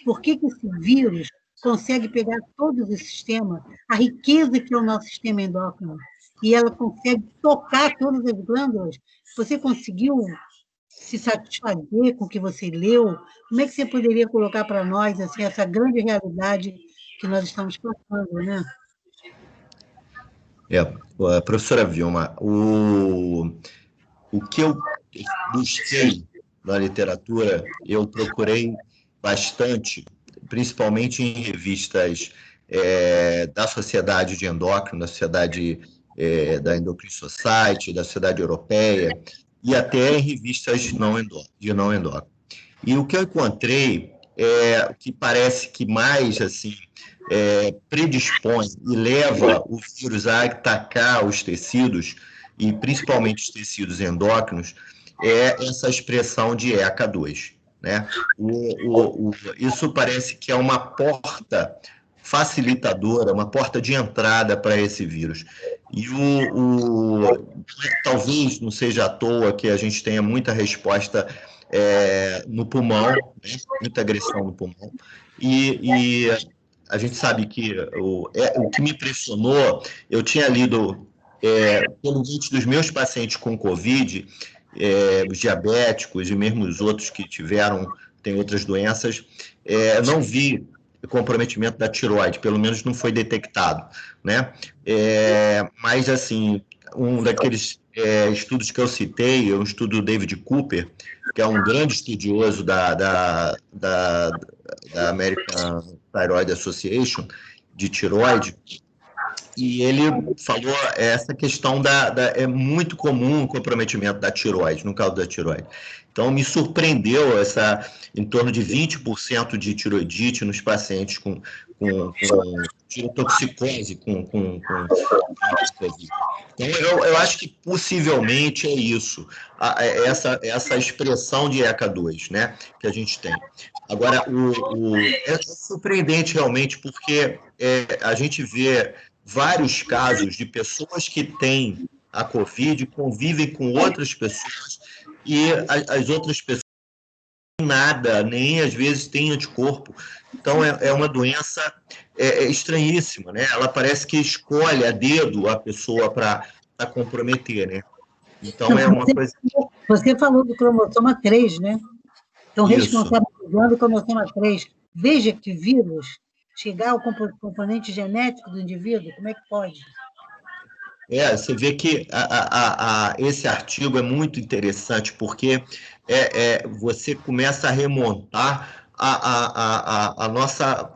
Por que esse vírus consegue pegar todos os sistemas, a riqueza que é o nosso sistema endócrino, e ela consegue tocar todas as glândulas? Você conseguiu se satisfazer com o que você leu? Como é que você poderia colocar para nós assim, essa grande realidade que nós estamos passando, né? Professora Vilma, o que eu busquei na literatura, eu procurei bastante, principalmente em revistas da Sociedade de Endócrino, da Sociedade da Endocrine Society, da Sociedade Europeia, e até em revistas de não endócrino. E o que eu encontrei o que parece que mais assim predispõe e leva o vírus a atacar os tecidos, e principalmente os tecidos endócrinos, é essa expressão de ECA2, né? Isso parece que é uma porta facilitadora, uma porta de entrada para esse vírus. E talvez não seja à toa que a gente tenha muita resposta no pulmão, né? Muita agressão no pulmão. E a gente sabe que o que me impressionou, eu tinha lido, pelo menos dos meus pacientes com Covid, os diabéticos e mesmo os outros que têm outras doenças, não vi comprometimento da tireoide, pelo menos não foi detectado, né? Mas, assim, um daqueles estudos que eu citei é um estudo do David Cooper, que é um grande estudioso da American Thyroid Association, de tireoide, E ele falou essa questão é muito comum o comprometimento da tireoide, no caso da tireoide. Então, me surpreendeu em torno de 20% de tireoidite nos pacientes com tirotoxicose, com Covid. Então, eu acho que possivelmente é isso, essa expressão de ECA2, né, que a gente tem. Agora, é surpreendente realmente, porque a gente vê vários casos de pessoas que têm a Covid, convivem com outras pessoas e as outras pessoas não têm nada, nem às vezes têm anticorpo. Então, é uma doença estranhíssima, né? Ela parece que escolhe a dedo a pessoa para comprometer, né? Então, é uma coisa... Você falou do cromossoma 3, né? Estão Isso. responsabilizando o cromossoma 3. Veja que vírus chegar ao componente genético do indivíduo, como é que pode? Você vê que esse artigo é muito interessante, porque você começa a remontar a nossa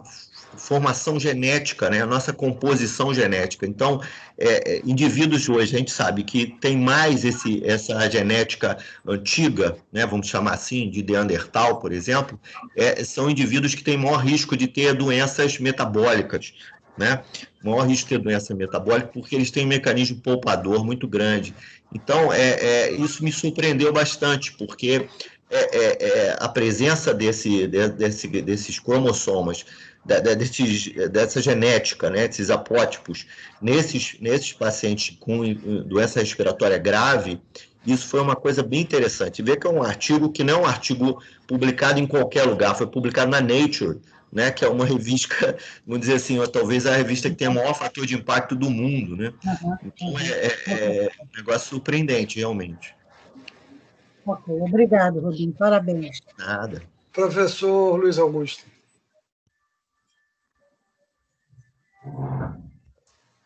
formação genética, né? A nossa composição genética. Então, indivíduos hoje, a gente sabe que tem mais essa genética antiga, né? Vamos chamar assim, de Neandertal, por exemplo, são indivíduos que têm maior risco de ter doenças metabólicas, né? Maior risco de ter doença metabólica, porque eles têm um mecanismo poupador muito grande. Então, isso me surpreendeu bastante, porque a presença desses cromossomas, dessa genética, né, desses apótipos, nesses pacientes com doença respiratória grave, isso foi uma coisa bem interessante. Vê que é um artigo que não é um artigo publicado em qualquer lugar, foi publicado na Nature, né, que é uma revista, vamos dizer assim, talvez a revista que tem o maior fator de impacto do mundo, né? Então, é um negócio surpreendente, realmente. Ok, obrigado, Rubinho, parabéns. Nada. Professor Luiz Augusto.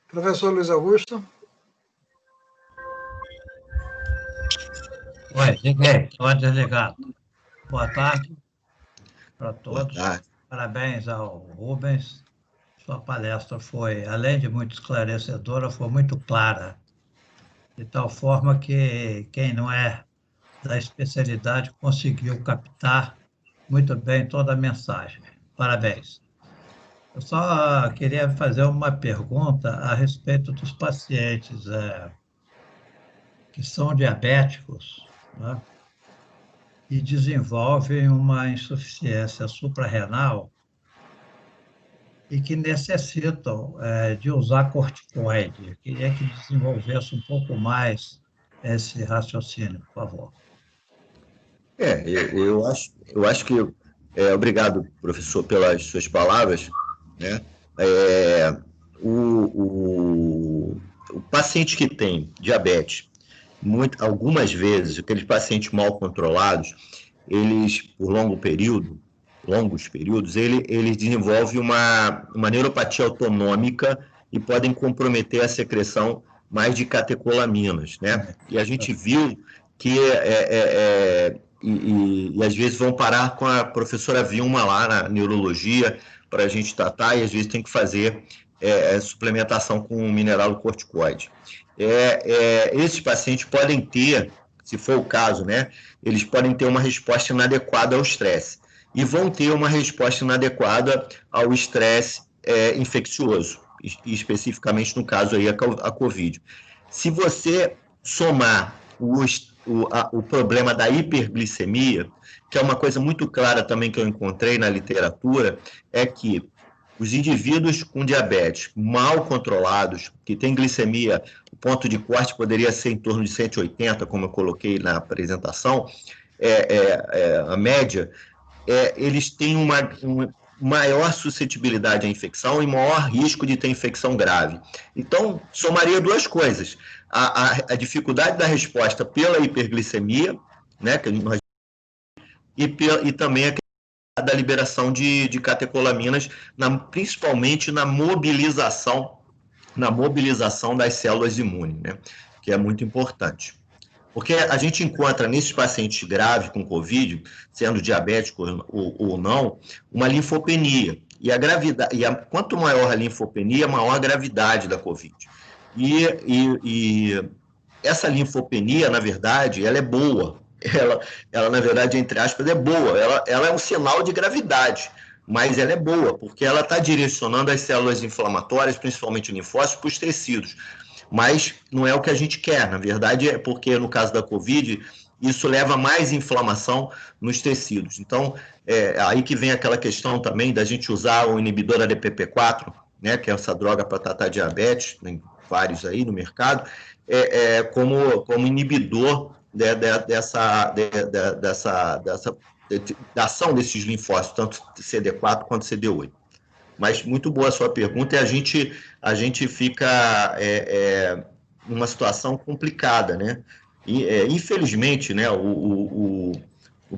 Professor Luiz Augusto. Oi, liguei, estou desligado. Boa tarde para todos. Boa tarde. Parabéns ao Rubens. Sua palestra foi, além de muito esclarecedora, foi muito clara, de tal forma que quem não é da especialidade conseguiu captar muito bem toda a mensagem. Parabéns. Eu só queria fazer uma pergunta a respeito dos pacientes que são diabéticos, né, e desenvolvem uma insuficiência suprarrenal e que necessitam de usar corticoide. Eu queria que desenvolvesse um pouco mais esse raciocínio, por favor. Eu acho que... obrigado, professor, pelas suas palavras, né? O paciente que tem diabetes, algumas vezes, aqueles pacientes mal controlados, eles, por longos períodos, eles desenvolvem uma neuropatia autonômica e podem comprometer a secreção mais de catecolaminas, né? E a gente viu que e às vezes vão parar com a professora Vilma lá na neurologia para a gente tratar, e às vezes tem que fazer suplementação com mineralocorticoide. Esses pacientes podem ter, se for o caso, né, eles podem ter uma resposta inadequada ao estresse, e vão ter uma resposta inadequada ao estresse infeccioso, e especificamente no caso aí a Covid. Se você somar o problema da hiperglicemia, que é uma coisa muito clara também que eu encontrei na literatura, é que os indivíduos com diabetes mal controlados, que têm glicemia, o ponto de corte poderia ser em torno de 180, como eu coloquei na apresentação, a média, eles têm uma maior suscetibilidade à infecção e maior risco de ter infecção grave. Então, somaria duas coisas: a dificuldade da resposta pela hiperglicemia, né, e também a da liberação de catecolaminas, principalmente na mobilização das células imunes, né, que é muito importante. Porque a gente encontra nesses pacientes graves com Covid, sendo diabéticos ou não, uma linfopenia. E a gravidade, quanto maior a linfopenia, maior a gravidade da Covid. E essa linfopenia, na verdade, ela é boa. Ela, na verdade, entre aspas, é boa. Ela é um sinal de gravidade, mas ela é boa, porque ela está direcionando as células inflamatórias, principalmente linfócitos, para os tecidos. Mas não é o que a gente quer. Na verdade, é porque, no caso da Covid, isso leva a mais inflamação nos tecidos. Então, aí que vem aquela questão também da gente usar o inibidor da DPP-4, né, que é essa droga para tratar diabetes, tem vários aí no mercado, como inibidor da ação desses linfócitos, tanto CD4 quanto CD8. Mas muito boa a sua pergunta, e a gente fica numa situação complicada, né? E, infelizmente, né, o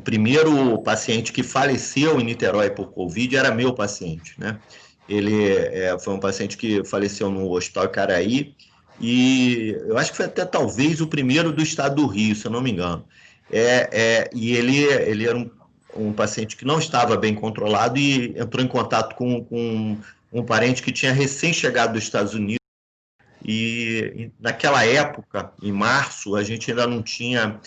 primeiro paciente que faleceu em Niterói por Covid era meu paciente, né? Ele foi um paciente que faleceu no Hospital Icaraí, e eu acho que foi até talvez o primeiro do estado do Rio, se eu não me engano. E ele era um paciente que não estava bem controlado e entrou em contato com um parente que tinha recém-chegado dos Estados Unidos. E naquela época, em março, a gente ainda não tinha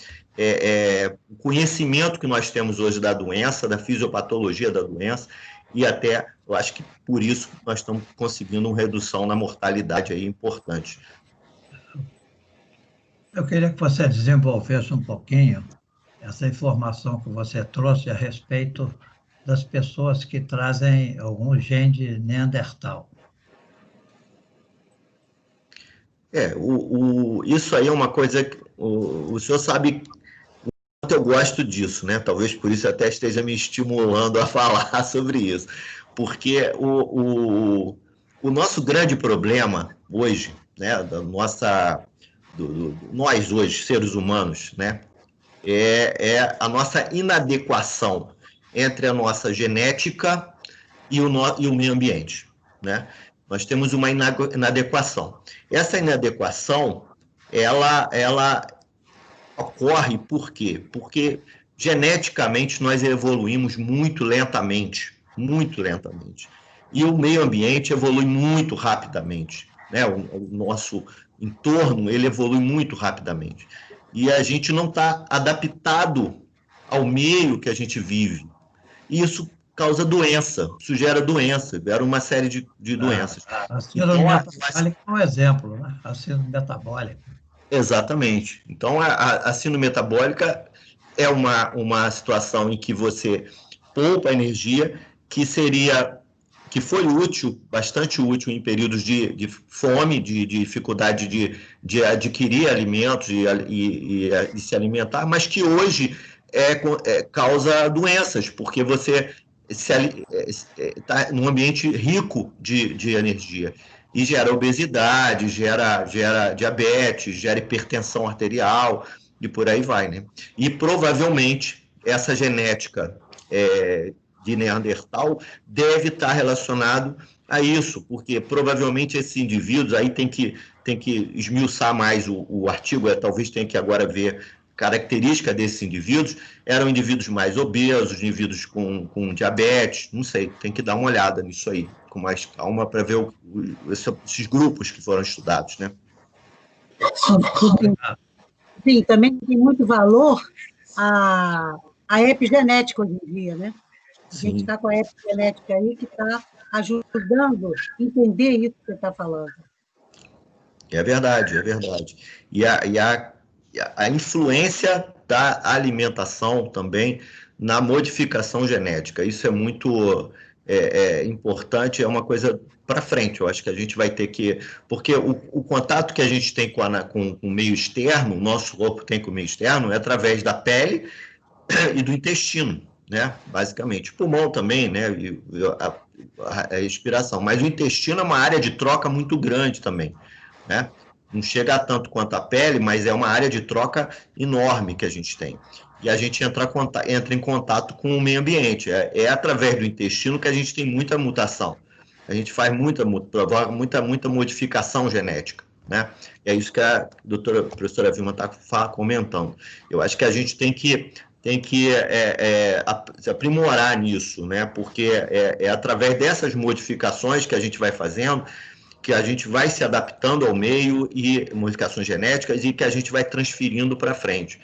o conhecimento que nós temos hoje da doença, da fisiopatologia da doença, e até, eu acho que por isso nós estamos conseguindo uma redução na mortalidade aí importante. Eu queria que você desenvolvesse um pouquinho essa informação que você trouxe a respeito das pessoas que trazem algum gene de Neandertal. Isso aí é uma coisa que o senhor sabe quanto eu gosto disso, né? Talvez por isso até esteja me estimulando a falar sobre isso. Porque o nosso grande problema hoje, né, nós hoje, seres humanos, né, é a nossa inadequação entre a nossa genética e o meio ambiente, né? Nós temos uma inadequação. Essa inadequação, ela ocorre por quê? Porque geneticamente nós evoluímos muito lentamente, e o meio ambiente evolui muito rapidamente, né? O nosso entorno, ele evolui muito rapidamente. E a gente não está adaptado ao meio que a gente vive. E isso causa doença, isso gera doença, gera uma série de doenças. A síndrome metabólica é um exemplo, né? A síndrome metabólica. Exatamente. Então, a síndrome metabólica é uma situação em que você poupa energia, que foi útil, bastante útil em períodos de fome, de dificuldade de adquirir alimentos e se alimentar, mas que hoje causa doenças, porque você está num ambiente rico de energia. E gera obesidade, gera diabetes, gera hipertensão arterial, e por aí vai, né? E provavelmente essa genética de Neandertal deve estar relacionado a isso, porque provavelmente esses indivíduos, aí tem que esmiuçar mais o artigo, talvez tenha que agora ver característica desses indivíduos, eram indivíduos mais obesos, indivíduos com diabetes, não sei, tem que dar uma olhada nisso aí, com mais calma, para ver esses grupos que foram estudados, né? Sim, também tem muito valor a epigenética hoje em dia, né? A gente está com a epigenética aí que está ajudando a entender isso que você está falando. É verdade, é verdade. E a influência da alimentação também na modificação genética. Isso é muito importante, é uma coisa para frente. Eu acho que a gente vai ter que... Porque o contato que a gente tem com o meio externo, o nosso corpo tem com o meio externo, é através da pele e do intestino, né? Basicamente. O pulmão também, né? E a respiração. Mas o intestino é uma área de troca muito grande também, né? Não chega a tanto quanto a pele, mas é uma área de troca enorme que a gente tem. E a gente entra em contato com o meio ambiente. É através do intestino que a gente tem muita mutação. A gente faz muita modificação genética, né? E é isso que a professora Vilma está comentando. Eu acho que a gente tem que aprimorar nisso, né? Porque é através dessas modificações que a gente vai fazendo, que a gente vai se adaptando ao meio e modificações genéticas e que a gente vai transferindo para frente.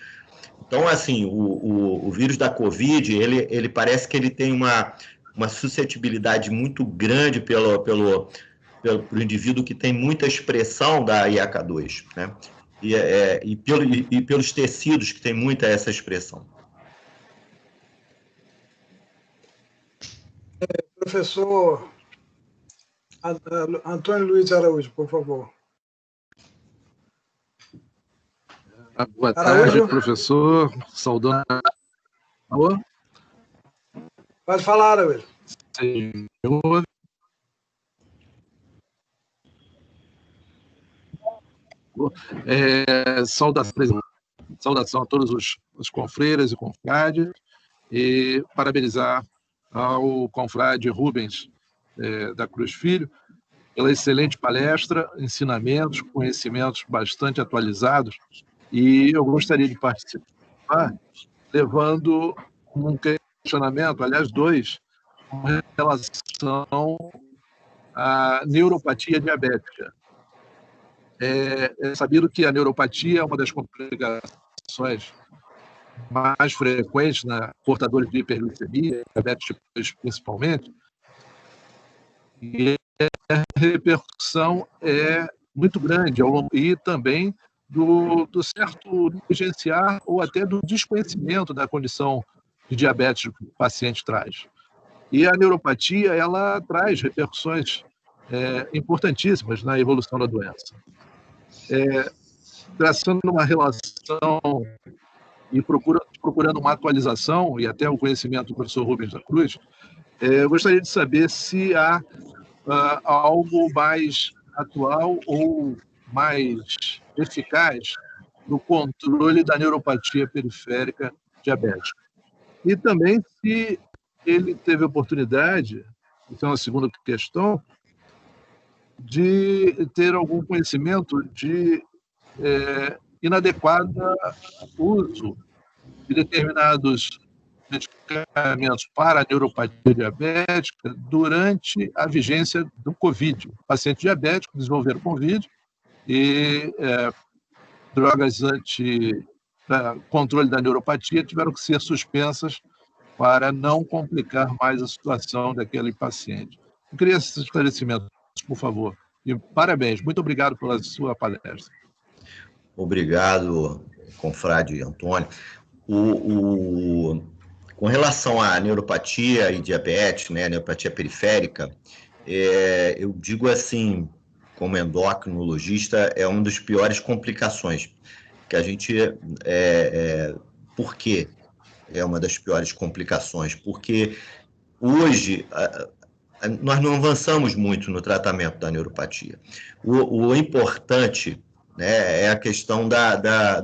Então, assim, o vírus da Covid, ele parece que ele tem uma suscetibilidade muito grande pelo indivíduo que tem muita expressão da IACA2, né? E pelos tecidos que tem muita essa expressão. Professor Antônio Luiz Araújo, por favor. Boa Araújo? tarde, professor. Saudando. Pode falar, Araújo. Senhor. Saudação a todos os confreiras e confrades e parabenizar ao confrade Rubens da Cruz Filho pela excelente palestra, ensinamentos, conhecimentos bastante atualizados, e eu gostaria de participar levando um questionamento, aliás, dois, com relação à neuropatia diabética. É sabido que a neuropatia é uma das complicações mais frequentes na portadores de hiperglicemia, diabetes tipo 2 principalmente, e a repercussão é muito grande ao longo, e também do certo negligenciar ou até do desconhecimento da condição de diabetes que o paciente traz. E a neuropatia, ela traz repercussões importantíssimas na evolução da doença. Traçando uma relação e procurando uma atualização, e até o conhecimento do professor Rubens da Cruz, eu gostaria de saber se há algo mais atual ou mais eficaz no controle da neuropatia periférica diabética. E também se ele teve oportunidade, então a segunda questão, de ter algum conhecimento de inadequado uso de determinados medicamentos para a neuropatia diabética durante a vigência do Covid. Pacientes diabéticos desenvolveram Covid e drogas controle da neuropatia tiveram que ser suspensas para não complicar mais a situação daquele paciente. Eu queria esse esclarecimento, por favor. E parabéns, muito obrigado pela sua palestra. Obrigado, confrade Antônio. Com relação à neuropatia e diabetes, né, neuropatia periférica, eu digo assim, como endocrinologista, é uma das piores complicações que a gente... Por quê é uma das piores complicações? Porque hoje nós não avançamos muito no tratamento da neuropatia. O importante, né, é a questão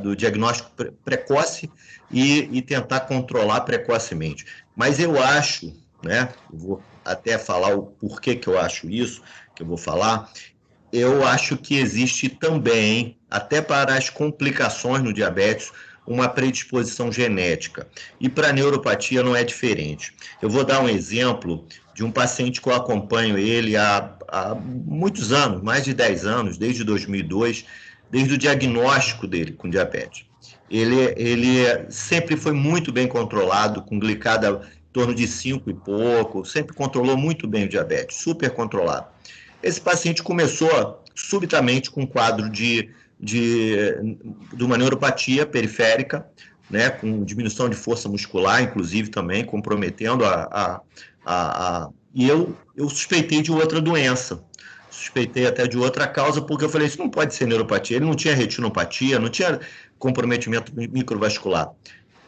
do diagnóstico precoce e tentar controlar precocemente. Mas eu acho, né, eu vou até falar o porquê que eu acho isso, que eu vou falar, eu acho que existe também, até para as complicações no diabetes, uma predisposição genética. E para a neuropatia não é diferente. Eu vou dar um exemplo de um paciente que eu acompanho ele há muitos anos, mais de 10 anos, desde 2002, desde o diagnóstico dele com diabetes. Ele sempre foi muito bem controlado, com glicada em torno de 5 e pouco, sempre controlou muito bem o diabetes, super controlado. Esse paciente começou subitamente com um quadro de uma neuropatia periférica, né, com diminuição de força muscular, inclusive também, comprometendo e eu suspeitei de outra doença. Suspeitei até de outra causa, porque eu falei, isso não pode ser neuropatia. Ele não tinha retinopatia, não tinha comprometimento microvascular.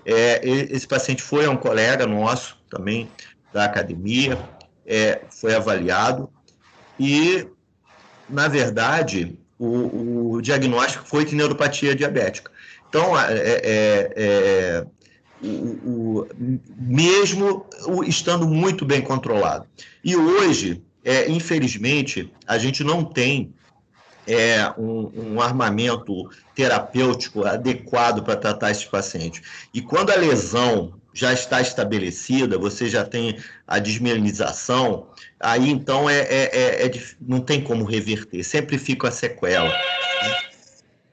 Esse paciente foi a um colega nosso, também, da academia, foi avaliado, e, na verdade, o diagnóstico foi de neuropatia diabética. Então, mesmo estando muito bem controlado. E hoje, infelizmente, a gente não tem um armamento terapêutico adequado para tratar esses pacientes. E quando a lesão já está estabelecida, você já tem a desmielinização, aí então não tem como reverter, sempre fica a sequela.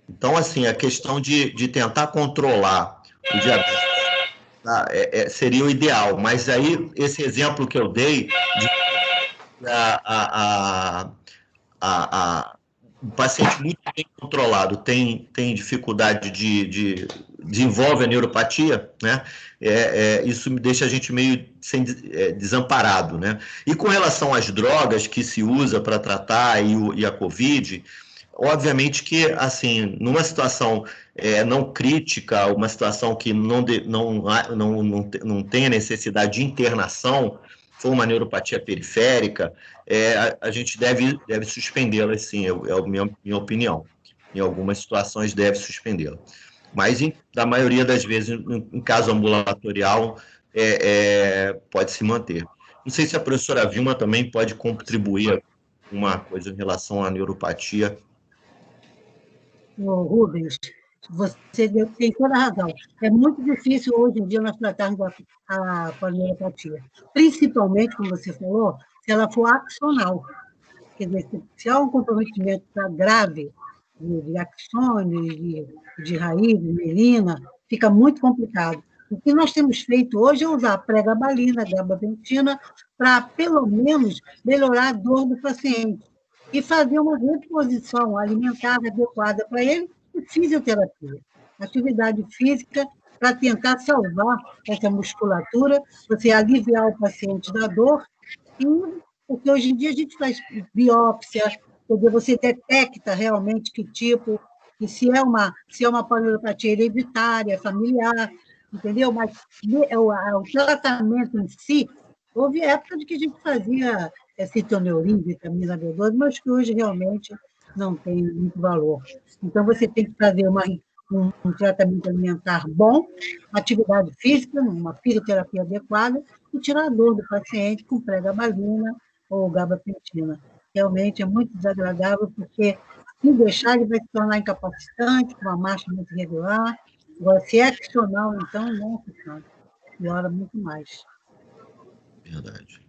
Então, assim, a questão de tentar controlar o diabetes seria o ideal, mas aí esse exemplo que eu dei de um paciente muito bem controlado tem dificuldade desenvolve a neuropatia, né? Isso me deixa a gente meio desamparado, né? E com relação às drogas que se usa para tratar e a COVID, obviamente que, assim, numa situação não crítica, uma situação que não tenha necessidade de internação, for uma neuropatia periférica, a gente deve suspendê-la, sim, é a minha opinião. Em algumas situações deve suspendê-la. Mas, na maioria das vezes, em caso ambulatorial, pode se manter. Não sei se a professora Vilma também pode contribuir uma coisa em relação à neuropatia. Rubens, você tem toda a razão. É muito difícil hoje em dia nós tratarmos a polioneuropatia, principalmente, como você falou, se ela for axonal. Quer dizer, se há um comprometimento grave de axônios, de raiz, de mielina, fica muito complicado. O que nós temos feito hoje é usar pregabalina, gabapentina, para, pelo menos, melhorar a dor do paciente e fazer uma reposição alimentar adequada para ele e fisioterapia. Atividade física para tentar salvar essa musculatura, você aliviar o paciente da dor, porque hoje em dia a gente faz biópsia, você detecta realmente que tipo, e se é uma polioneuropatia hereditária, familiar, entendeu? Mas o tratamento em si, houve época de que a gente fazia citoneurin, vitamina B12, mas que hoje realmente não tem muito valor. Então, você tem que fazer um tratamento alimentar bom, atividade física, uma fisioterapia adequada, e tirar a dor do paciente com pregabalina ou gabapentina. Realmente é muito desagradável, porque se deixar, ele vai se tornar incapacitante, com uma marcha muito irregular. Agora, se é funcional, então, não funciona. Piora muito mais. Verdade.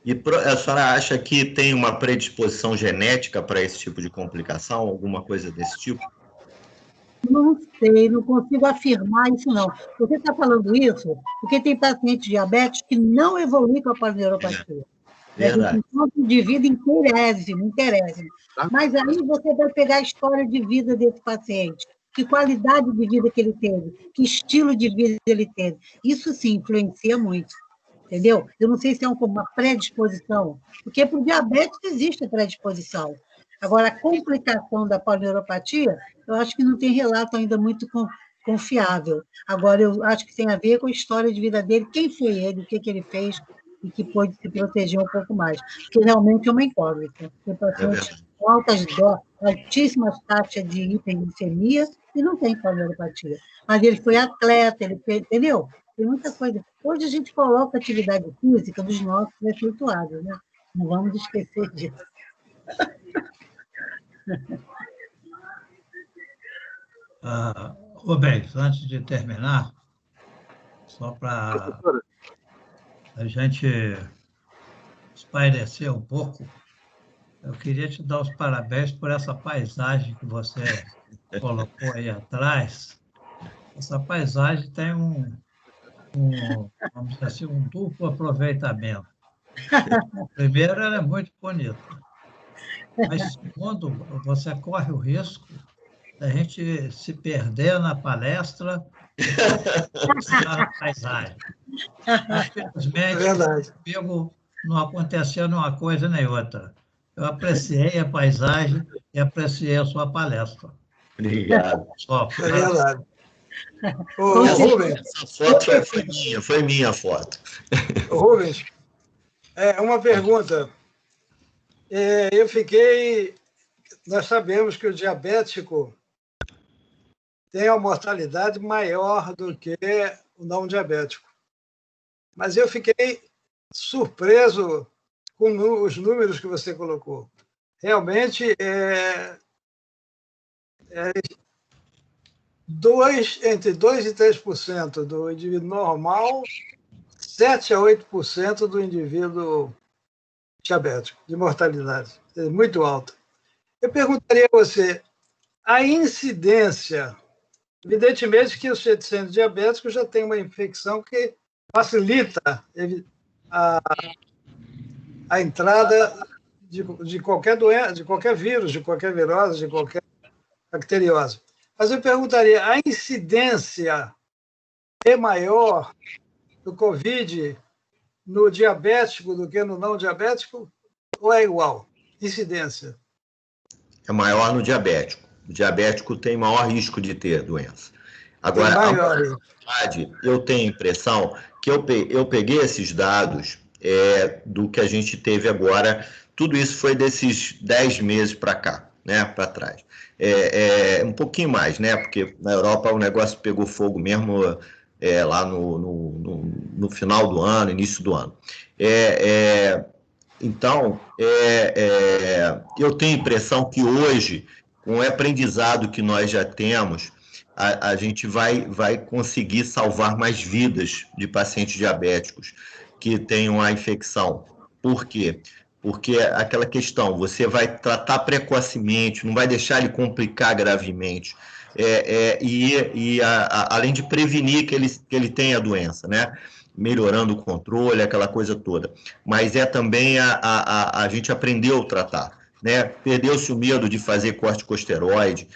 E a senhora acha que tem uma predisposição genética para esse tipo de complicação, alguma coisa desse tipo? Não sei, não consigo afirmar isso, não. Você está falando isso porque tem pacientes diabéticos que não evoluem com a polioneuropatia. Verdade. Um indivíduo interésimo. Mas aí você vai pegar a história de vida desse paciente, que qualidade de vida que ele teve, que estilo de vida ele teve. Isso sim influencia muito, entendeu? Eu não sei se é uma predisposição, porque para o diabetes existe a predisposição. Agora, a complicação da polioneuropatia, eu acho que não tem relato ainda muito confiável. Agora, eu acho que tem a ver com a história de vida dele, quem foi ele, o que ele fez, e que pôde se proteger um pouco mais. Porque realmente é uma incógnita. Tem pacientes com altíssimas taxas de hiperglicemia e não tem polioneuropatia. Mas ele foi atleta, entendeu? Tem muita coisa. Hoje a gente coloca atividade física dos nossos efetuados, né? Não vamos esquecer disso. Rubens, antes de terminar, só para a gente espairecer um pouco, eu queria te dar os parabéns por essa paisagem que você colocou aí atrás. Essa paisagem tem vamos dizer assim, um duplo aproveitamento. Primeiro, ela é muito bonita. Mas, segundo, você corre o risco da gente se perder na palestra e na paisagem. Infelizmente, comigo não aconteceu uma coisa nem outra. Eu apreciei a paisagem e apreciei a sua palestra. Obrigado. É verdade. Rubens, essa foto foi minha foto. Rubens, uma pergunta. Nós sabemos que o diabético tem uma mortalidade maior do que o não diabético. Mas eu fiquei surpreso com os números que você colocou. realmente entre 2% e 3% do indivíduo normal, 7% a 8% do indivíduo diabético, de mortalidade. É muito alta. Eu perguntaria a você, a incidência, evidentemente que os sendo diabéticos já tem uma infecção que facilita a entrada de qualquer doença, de qualquer vírus, de qualquer virose, de qualquer bacteriose. Mas eu perguntaria, a incidência é maior do COVID no diabético do que no não diabético? Ou é igual? Incidência? É maior no diabético. O diabético tem maior risco de ter doença. Agora, a mortalidade, eu tenho a impressão que eu peguei esses dados do que a gente teve agora, tudo isso foi desses 10 meses para cá, né, para trás. Um pouquinho mais, né, porque na Europa o negócio pegou fogo mesmo lá no final do ano, início do ano. Então, eu tenho a impressão que hoje, com o aprendizado que nós já temos, a gente vai conseguir salvar mais vidas de pacientes diabéticos que tenham a infecção. Por quê? Porque aquela questão, você vai tratar precocemente, não vai deixar ele complicar gravemente, além de prevenir que ele tenha a doença, né? Melhorando o controle, aquela coisa toda. Mas também a gente aprendeu a tratar, né? Perdeu-se o medo de fazer corticosteroide,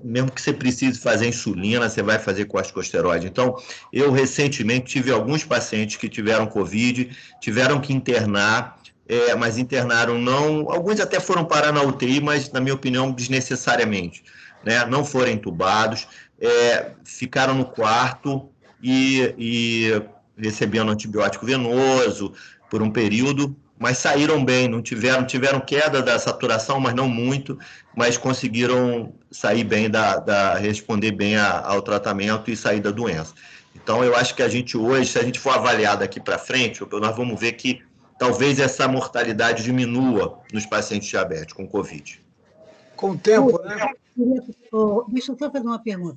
mesmo que você precise fazer insulina, você vai fazer corticosteroide. Então, eu recentemente tive alguns pacientes que tiveram Covid, tiveram que internar, mas internaram não... Alguns até foram parar na UTI, mas, na minha opinião, desnecessariamente, né? Não foram entubados, ficaram no quarto e recebendo antibiótico venoso por um período, mas saíram bem, não tiveram queda da saturação, mas não muito, mas conseguiram sair bem, responder bem ao tratamento e sair da doença. Então, eu acho que a gente hoje, se a gente for avaliar daqui para frente, nós vamos ver que talvez essa mortalidade diminua nos pacientes diabéticos com Covid. Com o tempo, né? Deixa eu só fazer uma pergunta.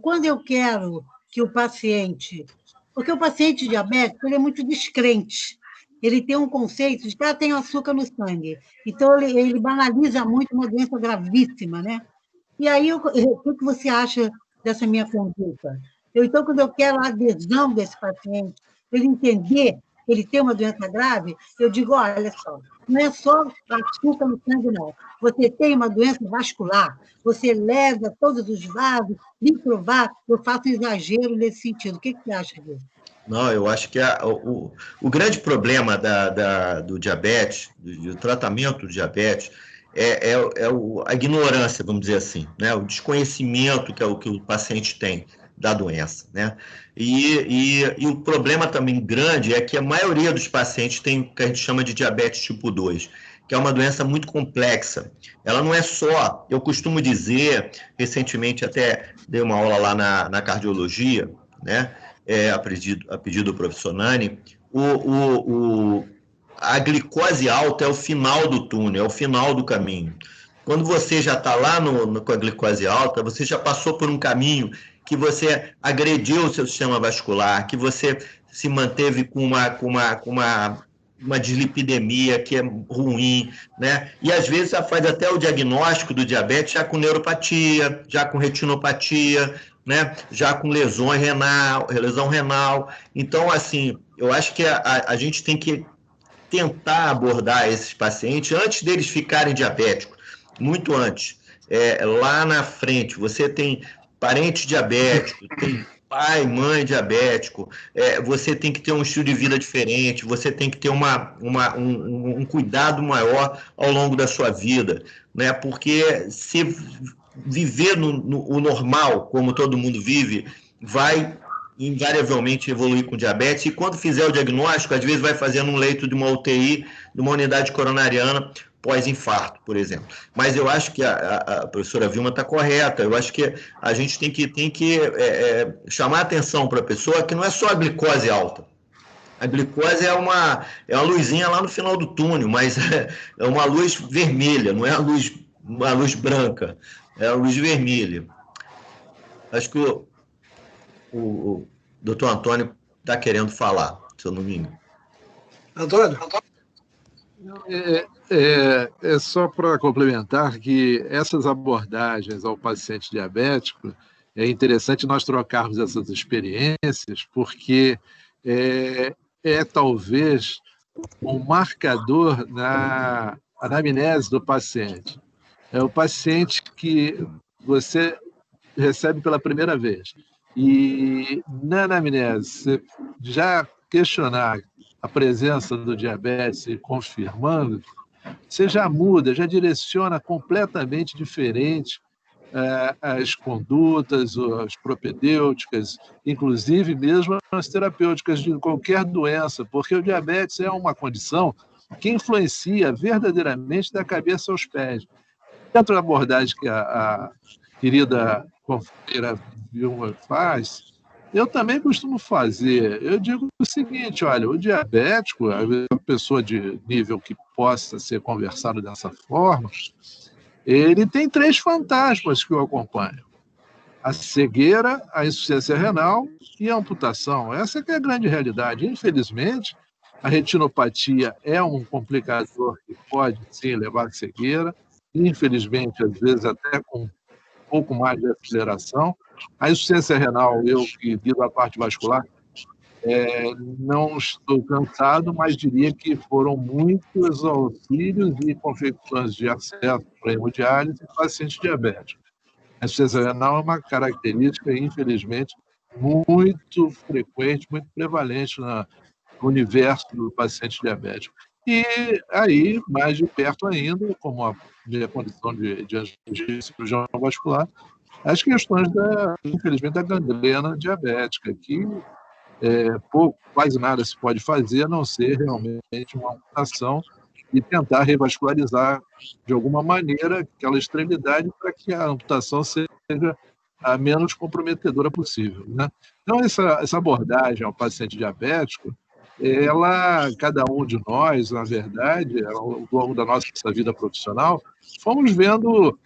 Quando eu quero que o paciente... Porque o paciente diabético ele é muito descrente. Ele tem um conceito de que tem açúcar no sangue. Então, ele banaliza muito uma doença gravíssima, né? E aí, o que você acha dessa minha conduta? Então, quando eu quero a adesão desse paciente, ele entender que ele tem uma doença grave, eu digo, olha só, não é só açúcar no sangue, não. Você tem uma doença vascular, você lesa todos os vasos, microvasos, eu faço exagero nesse sentido. O que você acha disso? Não, eu acho que o grande problema do diabetes, do tratamento do diabetes, a ignorância, vamos dizer assim, né? O desconhecimento que o paciente tem da doença, né? E o problema também grande é que a maioria dos pacientes tem o que a gente chama de diabetes tipo 2, que é uma doença muito complexa. Ela não é só, eu costumo dizer, recentemente até dei uma aula lá na cardiologia, né? A pedido do professor Nani, a glicose alta é o final do túnel, é o final do caminho. Quando você já está lá com a glicose alta, você já passou por um caminho que você agrediu o seu sistema vascular, que você se manteve com uma dislipidemia que é ruim, né? E às vezes já faz até o diagnóstico do diabetes já com neuropatia, já com retinopatia, né? Já com lesão renal. Então, assim, eu acho que a gente tem que tentar abordar esses pacientes antes deles ficarem diabéticos, muito antes. Lá na frente, você tem parente diabético, tem pai, mãe diabético, você tem que ter um estilo de vida diferente, você tem que ter um cuidado maior ao longo da sua vida, né? Porque se viver o normal, como todo mundo vive, vai invariavelmente evoluir com diabetes, e quando fizer o diagnóstico, às vezes vai fazendo um leito de uma UTI, de uma unidade coronariana, pós-infarto, por exemplo. Mas eu acho que a professora Vilma está correta, eu acho que a gente tem que chamar a atenção para a pessoa que não é só a glicose alta, A glicose é uma luzinha lá no final do túnel, mas é uma luz vermelha, não é uma luz branca, é a luz vermelha. Acho que o doutor Antônio está querendo falar, se eu não me engano. Antônio? É só para complementar que essas abordagens ao paciente diabético, é interessante nós trocarmos essas experiências, porque talvez um marcador na anamnese do paciente. É o paciente que você recebe pela primeira vez. E na anamnese, você já questionar a presença do diabetes e confirmando, você já muda, já direciona completamente diferente as condutas, as propedêuticas, inclusive mesmo as terapêuticas de qualquer doença, porque o diabetes é uma condição que influencia verdadeiramente da cabeça aos pés. Dentro da abordagem que a querida companheira Vilma faz, eu também costumo fazer. Eu digo o seguinte, olha, o diabético, a pessoa de nível que possa ser conversado dessa forma, ele tem 3 fantasmas que o acompanham: a cegueira, a insuficiência renal e a amputação. Essa que é a grande realidade. Infelizmente, a retinopatia é um complicador que pode, sim, levar à cegueira. Infelizmente, às vezes até com um pouco mais de aceleração. A insuficiência renal, eu que lido a parte vascular, não estou cansado, mas diria que foram muitos auxílios e confecções de acesso para hemodiálise em pacientes diabéticos. A insuficiência renal é uma característica, infelizmente, muito frequente, muito prevalente no universo do paciente diabético. E aí, mais de perto ainda, como a minha condição de cirurgião vascular, as questões, infelizmente, da gangrena diabética, que quase nada se pode fazer, a não ser realmente uma amputação e tentar revascularizar de alguma maneira aquela extremidade para que a amputação seja a menos comprometedora possível, né? Então, essa abordagem ao paciente diabético, cada um de nós, na verdade, ao longo da nossa vida profissional, fomos vendo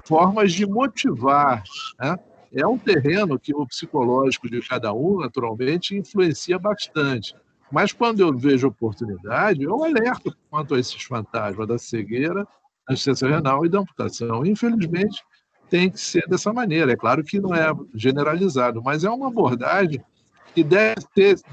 formas de motivar, né? É um terreno que o psicológico de cada um, naturalmente, influencia bastante. Mas, quando eu vejo oportunidade, eu alerto quanto a esses fantasmas da cegueira, da insuficiência renal e da amputação. Infelizmente, tem que ser dessa maneira. É claro que não é generalizado, mas é uma abordagem que deve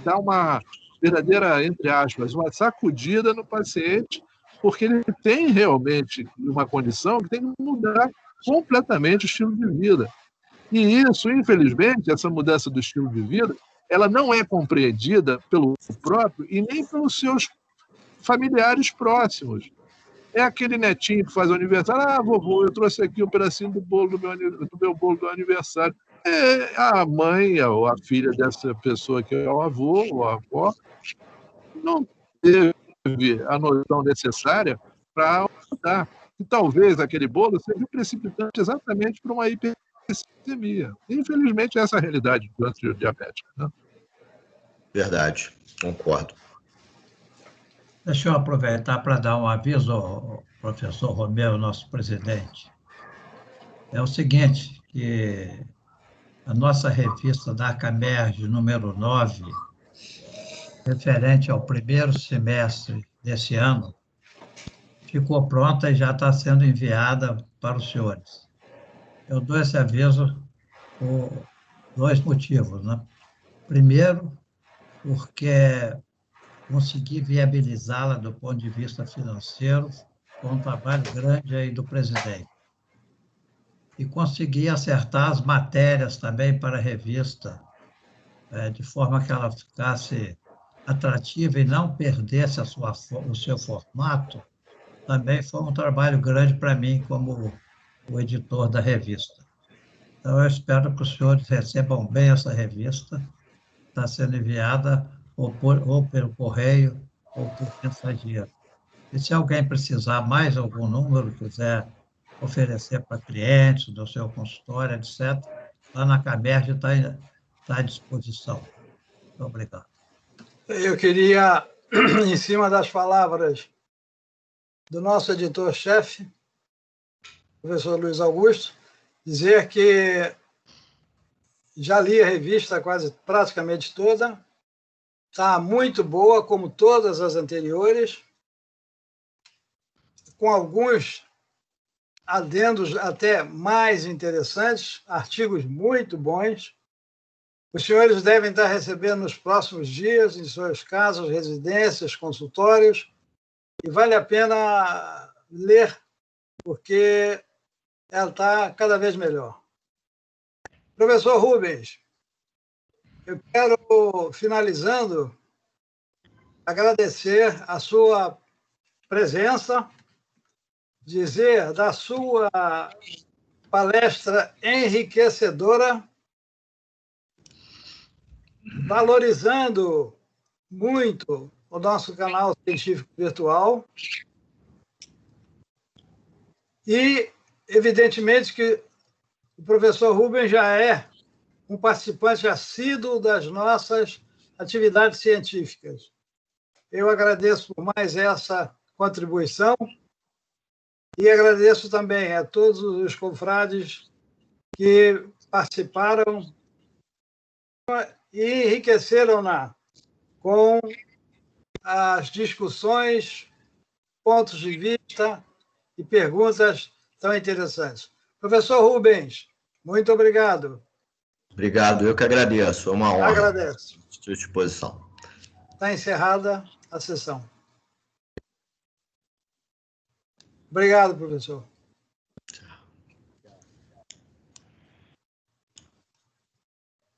dar uma verdadeira, entre aspas, uma sacudida no paciente, porque ele tem realmente uma condição que tem que mudar completamente o estilo de vida. E isso, infelizmente, essa mudança do estilo de vida, ela não é compreendida pelo próprio e nem pelos seus familiares próximos. É aquele netinho que faz o aniversário: ah, vovô, eu trouxe aqui um pedacinho do meu bolo do aniversário. A mãe ou a filha dessa pessoa que é o avô ou a avó não teve a noção necessária para ajudar. E talvez aquele bolo seja precipitante exatamente para uma hiperglicemia. Infelizmente, essa é a realidade do diabético, né? Verdade, concordo. Deixa eu aproveitar para dar um aviso ao professor Romeu, nosso presidente. É o seguinte, que a nossa revista da Acamerge, número 9, referente ao primeiro semestre desse ano, ficou pronta e já está sendo enviada para os senhores. Eu dou esse aviso por 2 motivos, né? Primeiro, porque consegui viabilizá-la do ponto de vista financeiro, com um trabalho grande aí do presidente. E consegui acertar as matérias também para a revista, de forma que ela ficasse atrativa e não perdesse o seu formato. Também foi um trabalho grande para mim como o editor da revista. Então, eu espero que os senhores recebam bem essa revista. Está sendo enviada ou pelo correio ou por mensageiro. E se alguém precisar mais algum número, quiser oferecer para clientes do seu consultório, etc., lá na Acamerge está à disposição. Muito obrigado. Eu queria, em cima das palavras do nosso editor-chefe, professor Luiz Augusto, dizer que já li a revista quase praticamente toda, está muito boa, como todas as anteriores, com alguns adendos até mais interessantes, artigos muito bons. Os senhores devem estar recebendo nos próximos dias, em suas casas, residências, consultórios, e vale a pena ler, porque ela está cada vez melhor. Professor Rubens, eu quero, finalizando, agradecer a sua presença, dizer da sua palestra enriquecedora, valorizando muito o nosso canal científico virtual e, evidentemente, que o professor Rubens já é um participante assíduo das nossas atividades científicas. Eu agradeço por mais essa contribuição e agradeço também a todos os confrades que participaram e enriqueceram-na com as discussões, pontos de vista e perguntas tão interessantes. Professor Rubens, muito obrigado. Obrigado, eu que agradeço. É uma honra. Agradeço. Estou à disposição. Está encerrada a sessão. Obrigado, professor.